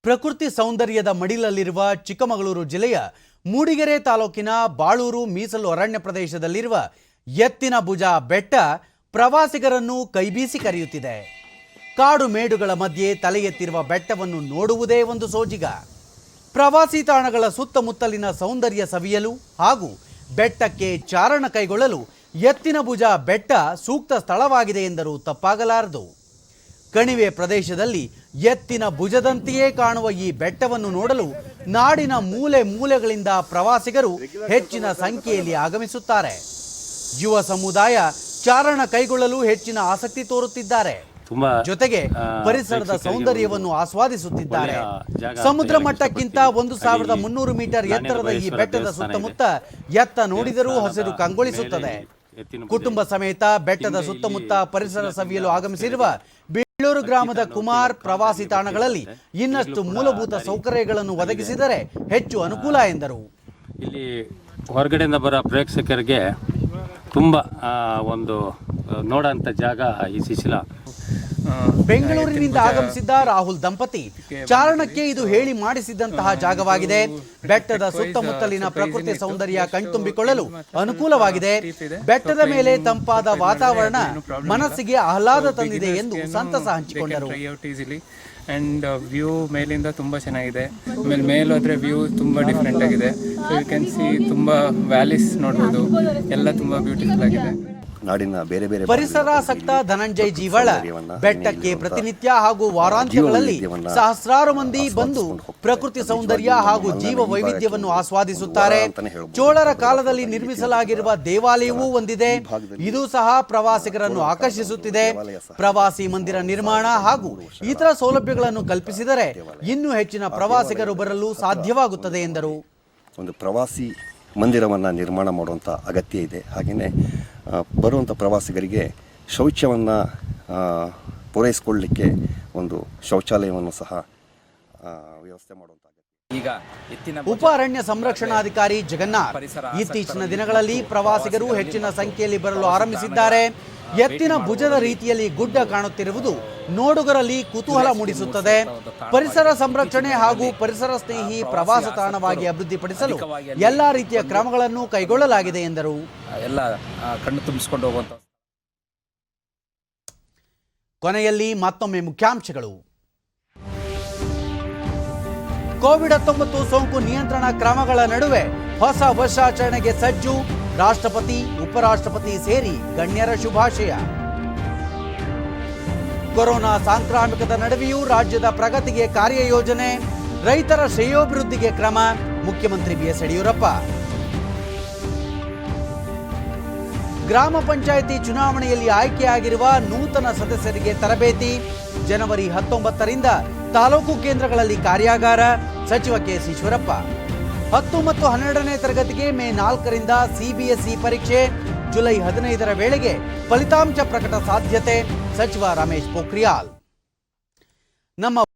ಪ್ರಕೃತಿ ಸೌಂದರ್ಯದ ಮಡಿಲಲ್ಲಿರುವ ಚಿಕ್ಕಮಗಳೂರು ಜಿಲ್ಲೆಯ ಮೂಡಿಗೆರೆ ತಾಲೂಕಿನ ಬಾಳೂರು ಮೀಸಲು ಅರಣ್ಯ ಪ್ರದೇಶದಲ್ಲಿರುವ ಎತ್ತಿನ ಭುಜ ಬೆಟ್ಟ ಪ್ರವಾಸಿಗರನ್ನು ಕೈಬೀಸಿ ಕರೆಯುತ್ತಿದೆ. ಕಾಡು ಮೇಡುಗಳ ಮಧ್ಯೆ ತಲೆ ಎತ್ತಿರುವ ಬೆಟ್ಟವನ್ನು ನೋಡುವುದೇ ಒಂದು ಸೋಜಿಗ. ಪ್ರವಾಸಿ ತಾಣಗಳ ಸುತ್ತಮುತ್ತಲಿನ ಸೌಂದರ್ಯ ಸವಿಯಲು ಹಾಗೂ ಬೆಟ್ಟಕ್ಕೆ ಚಾರಣ ಕೈಗೊಳ್ಳಲು ಎತ್ತಿನ ಭುಜ ಬೆಟ್ಟ ಸೂಕ್ತ ಸ್ಥಳವಾಗಿದೆ ಎಂದರೂ ತಪ್ಪಾಗಲಾರದು. ಕಣಿವೆ ಪ್ರದೇಶದಲ್ಲಿ ಎತ್ತಿನ ಭುಜದಂತೆಯೇ ಕಾಣುವ ಈ ಬೆಟ್ಟವನ್ನು ನೋಡಲು ನಾಡಿನ ಮೂಲೆ ಮೂಲೆಗಳಿಂದ ಪ್ರವಾಸಿಗರು ಹೆಚ್ಚಿನ ಸಂಖ್ಯೆಯಲ್ಲಿ ಆಗಮಿಸುತ್ತಾರೆ. ಯುವ ಸಮುದಾಯ ಚಾರಣ ಕೈಗೊಳ್ಳಲು ಹೆಚ್ಚಿನ ಆಸಕ್ತಿ ತೋರುತ್ತಿದ್ದಾರೆ. ಜೊತೆಗೆ ಪರಿಸರದ ಸೌಂದರ್ಯವನ್ನು ಆಸ್ವಾದಿಸುತ್ತಿದ್ದಾರೆ. ಸಮುದ್ರ ಮಟ್ಟಕ್ಕಿಂತ 1,300 ಮೀಟರ್ ಎತ್ತರದ ಈ ಬೆಟ್ಟದ ಸುತ್ತಮುತ್ತ ಎತ್ತ ನೋಡಿದರೂ ಹಸಿರು ಕಂಗೊಳಿಸುತ್ತದೆ. ಕುಟುಂಬ ಸಮೇತ ಬೆಟ್ಟದ ಸುತ್ತಮುತ್ತ ಪರಿಸರ ಸವಿಯಲು ಆಗಮಿಸಿರುವ ಬೀಳೂರು ಗ್ರಾಮದ ಕುಮಾರ್ ಪ್ರವಾಸಿ ತಾಣಗಳಲ್ಲಿ ಇನ್ನಷ್ಟು ಮೂಲಭೂತ ಸೌಕರ್ಯಗಳನ್ನು ಒದಗಿಸಿದರೆ ಹೆಚ್ಚು ಅನುಕೂಲ ಎಂದರು. ಇಲ್ಲಿ ಹೊರಗಡೆಯಿಂದ ಬರೋ ಪ್ರೇಕ್ಷಕರಿಗೆ ತುಂಬ ಒಂದು ನೋಡೋಂಥ ಜಾಗ ಈ ಶಿಶಿಲ. ಬೆಂಗಳೂರಿನಿಂದ ಆಗಮಿಸಿದ್ದ ರಾಹುಲ್ ದಂಪತಿ ಚಾರಣಕ್ಕೆ ಇದು ಹೇಳಿ ಮಾಡಿಸಿದಂತಹ ಜಾಗವಾಗಿದೆ. ಬೆಟ್ಟದ ಸುತ್ತಮುತ್ತಲಿನ ಪ್ರಕೃತಿ ಸೌಂದರ್ಯ ಕಣ್ತುಂಬಿಕೊಳ್ಳಲು ಅನುಕೂಲವಾಗಿದೆ. ಬೆಟ್ಟದ ಮೇಲೆ ತಂಪಾದ ವಾತಾವರಣ ಮನಸ್ಸಿಗೆ ಆಹ್ಲಾದ ತಂದಿದೆ ಎಂದು ಸಂತಸ ಹಂಚಿಕೊಂಡರು. ಆ್ಯಂಡ್ ವ್ಯೂ ಮೇಲಿಂದ ತುಂಬ ಚೆನ್ನಾಗಿದೆ. ಆಮೇಲೆ ಮೇಲೋದ್ರೆ ವ್ಯೂ ತುಂಬ ಡಿಫ್ರೆಂಟ್ ಆಗಿದೆ. ಸೊ ಯು ಕ್ಯಾನ್ ಸಿ ತುಂಬ ವ್ಯಾಲೀಸ್ ನೋಡ್ಬೋದು. ಎಲ್ಲ ತುಂಬ ಬ್ಯೂಟಿಫುಲ್ ಆಗಿದೆ. ನಾಡಿನ ಬೇರೆ ಬೇರೆ ಪರಿಸರಾಸಕ್ತ ಧನಂಜಯ್ ಜೀವಳ ಬೆಟ್ಟಕ್ಕೆ ಪ್ರತಿನಿತ್ಯ ಹಾಗೂ ವಾರಾಂತ್ಯಗಳಲ್ಲಿ ಸಹಸ್ರಾರು ಮಂದಿ ಬಂದು ಪ್ರಕೃತಿ ಸೌಂದರ್ಯ ಹಾಗೂ ಜೀವ ವೈವಿಧ್ಯವನ್ನು ಆಸ್ವಾದಿಸುತ್ತಾರೆ. ಚೋಳರ ಕಾಲದಲ್ಲಿ ನಿರ್ಮಿಸಲಾಗಿರುವ ದೇವಾಲಯವೂ ಒಂದಿದೆ. ಇದು ಸಹ ಪ್ರವಾಸಿಗರನ್ನು ಆಕರ್ಷಿಸುತ್ತಿದೆ. ಪ್ರವಾಸಿ ಮಂದಿರ ನಿರ್ಮಾಣ ಹಾಗೂ ಇತರ ಸೌಲಭ್ಯಗಳನ್ನು ಕಲ್ಪಿಸಿದರೆ ಇನ್ನೂ ಹೆಚ್ಚಿನ ಪ್ರವಾಸಿಗರು ಬರಲು ಸಾಧ್ಯವಾಗುತ್ತದೆ ಎಂದರು. ಒಂದು ಪ್ರವಾಸಿ ಮಂದಿರವನ್ನು ನಿರ್ಮಾಣ ಮಾಡುವಂಥ ಅಗತ್ಯ ಇದೆ. ಹಾಗೆಯೇ ಬರುವಂಥ ಪ್ರವಾಸಿಗರಿಗೆ ಶೌಚವನ್ನು ಪೂರೈಸಿಕೊಳ್ಳಲಿಕ್ಕೆ ಒಂದು ಶೌಚಾಲಯವನ್ನು ಸಹ ವ್ಯವಸ್ಥೆ ಮಾಡುವಂಥ ಈಗ ಎತ್ತಿನ ಉಪ ಅರಣ್ಯ ಸಂರಕ್ಷಣಾಧಿಕಾರಿ ಜಗನ್ನಾಥ್ ಇತ್ತೀಚಿನ ದಿನಗಳಲ್ಲಿ ಪ್ರವಾಸಿಗರು ಹೆಚ್ಚಿನ ಸಂಖ್ಯೆಯಲ್ಲಿ ಬರಲು ಆರಂಭಿಸಿದ್ದಾರೆ. ಎತ್ತಿನ ಭುಜದ ರೀತಿಯಲ್ಲಿ ಗುಡ್ಡ ಕಾಣುತ್ತಿರುವುದು ನೋಡುಗರಲ್ಲಿ ಕುತೂಹಲ ಮೂಡಿಸುತ್ತದೆ. ಪರಿಸರ ಸಂರಕ್ಷಣೆ ಹಾಗೂ ಪರಿಸರ ಸ್ನೇಹಿ ಪ್ರವಾಸ ತಾಣವಾಗಿ ಅಭಿವೃದ್ಧಿಪಡಿಸಲು ಎಲ್ಲಾ ರೀತಿಯ ಕ್ರಮಗಳನ್ನು ಕೈಗೊಳ್ಳಲಾಗಿದೆ ಎಂದರು. ಎಲ್ಲ ಕಣ್ಣು ತುಂಬಿಸಿಕೊಂಡು ಹೋಗುವಂತ. ಕೊನೆಯಲ್ಲಿ ಮತ್ತೊಮ್ಮೆ ಮುಖ್ಯಾಂಶಗಳು. ಕೋವಿಡ್-19 ಸೋಂಕು ನಿಯಂತ್ರಣ ಕ್ರಮಗಳ ನಡುವೆ ಹೊಸ ವರ್ಷಾಚರಣೆಗೆ ಸಜ್ಜು. ರಾಷ್ಟ್ರಪತಿ, ಉಪರಾಷ್ಟ್ರಪತಿ ಸೇರಿ ಗಣ್ಯರ ಶುಭಾಶಯ. ಕೊರೋನಾ ಸಾಂಕ್ರಾಮಿಕದ ನಡುವೆಯೂ ರಾಜ್ಯದ ಪ್ರಗತಿಗೆ ಕಾರ್ಯಯೋಜನೆ. ರೈತರ ಶ್ರೇಯೋಭಿವೃದ್ಧಿಗೆ ಕ್ರಮ. ಮುಖ್ಯಮಂತ್ರಿ ಬಿಎಸ್ ಯಡಿಯೂರಪ್ಪ. ಗ್ರಾಮ ಪಂಚಾಯಿತಿ ಚುನಾವಣೆಯಲ್ಲಿ ಆಯ್ಕೆಯಾಗಿರುವ ನೂತನ ಸದಸ್ಯರಿಗೆ ತರಬೇತಿ. ಜನವರಿ 19ರಿಂದ ತಾಲೂಕು ಕೇಂದ್ರಗಳಲ್ಲಿ ಕಾರ್ಯಾಗಾರ. ಸಚಿವ ಕೆಎಸ್ ಈಶ್ವರಪ್ಪ. 10 ಮತ್ತು 12ನೇ ತರಗತಿಗೆ ಮೇ 4ರಿಂದ ಸಿಬಿಎಸ್ಇ ಪರೀಕ್ಷೆ. ಜುಲೈ 15ರ ವೇಳೆಗೆ ಫಲಿತಾಂಶ ಪ್ರಕಟ ಸಾಧ್ಯತೆ. ಸಚಿವ ರಮೇಶ್ ಪೋಖ್ರಿಯಾಲ್. ನಮ್ಮ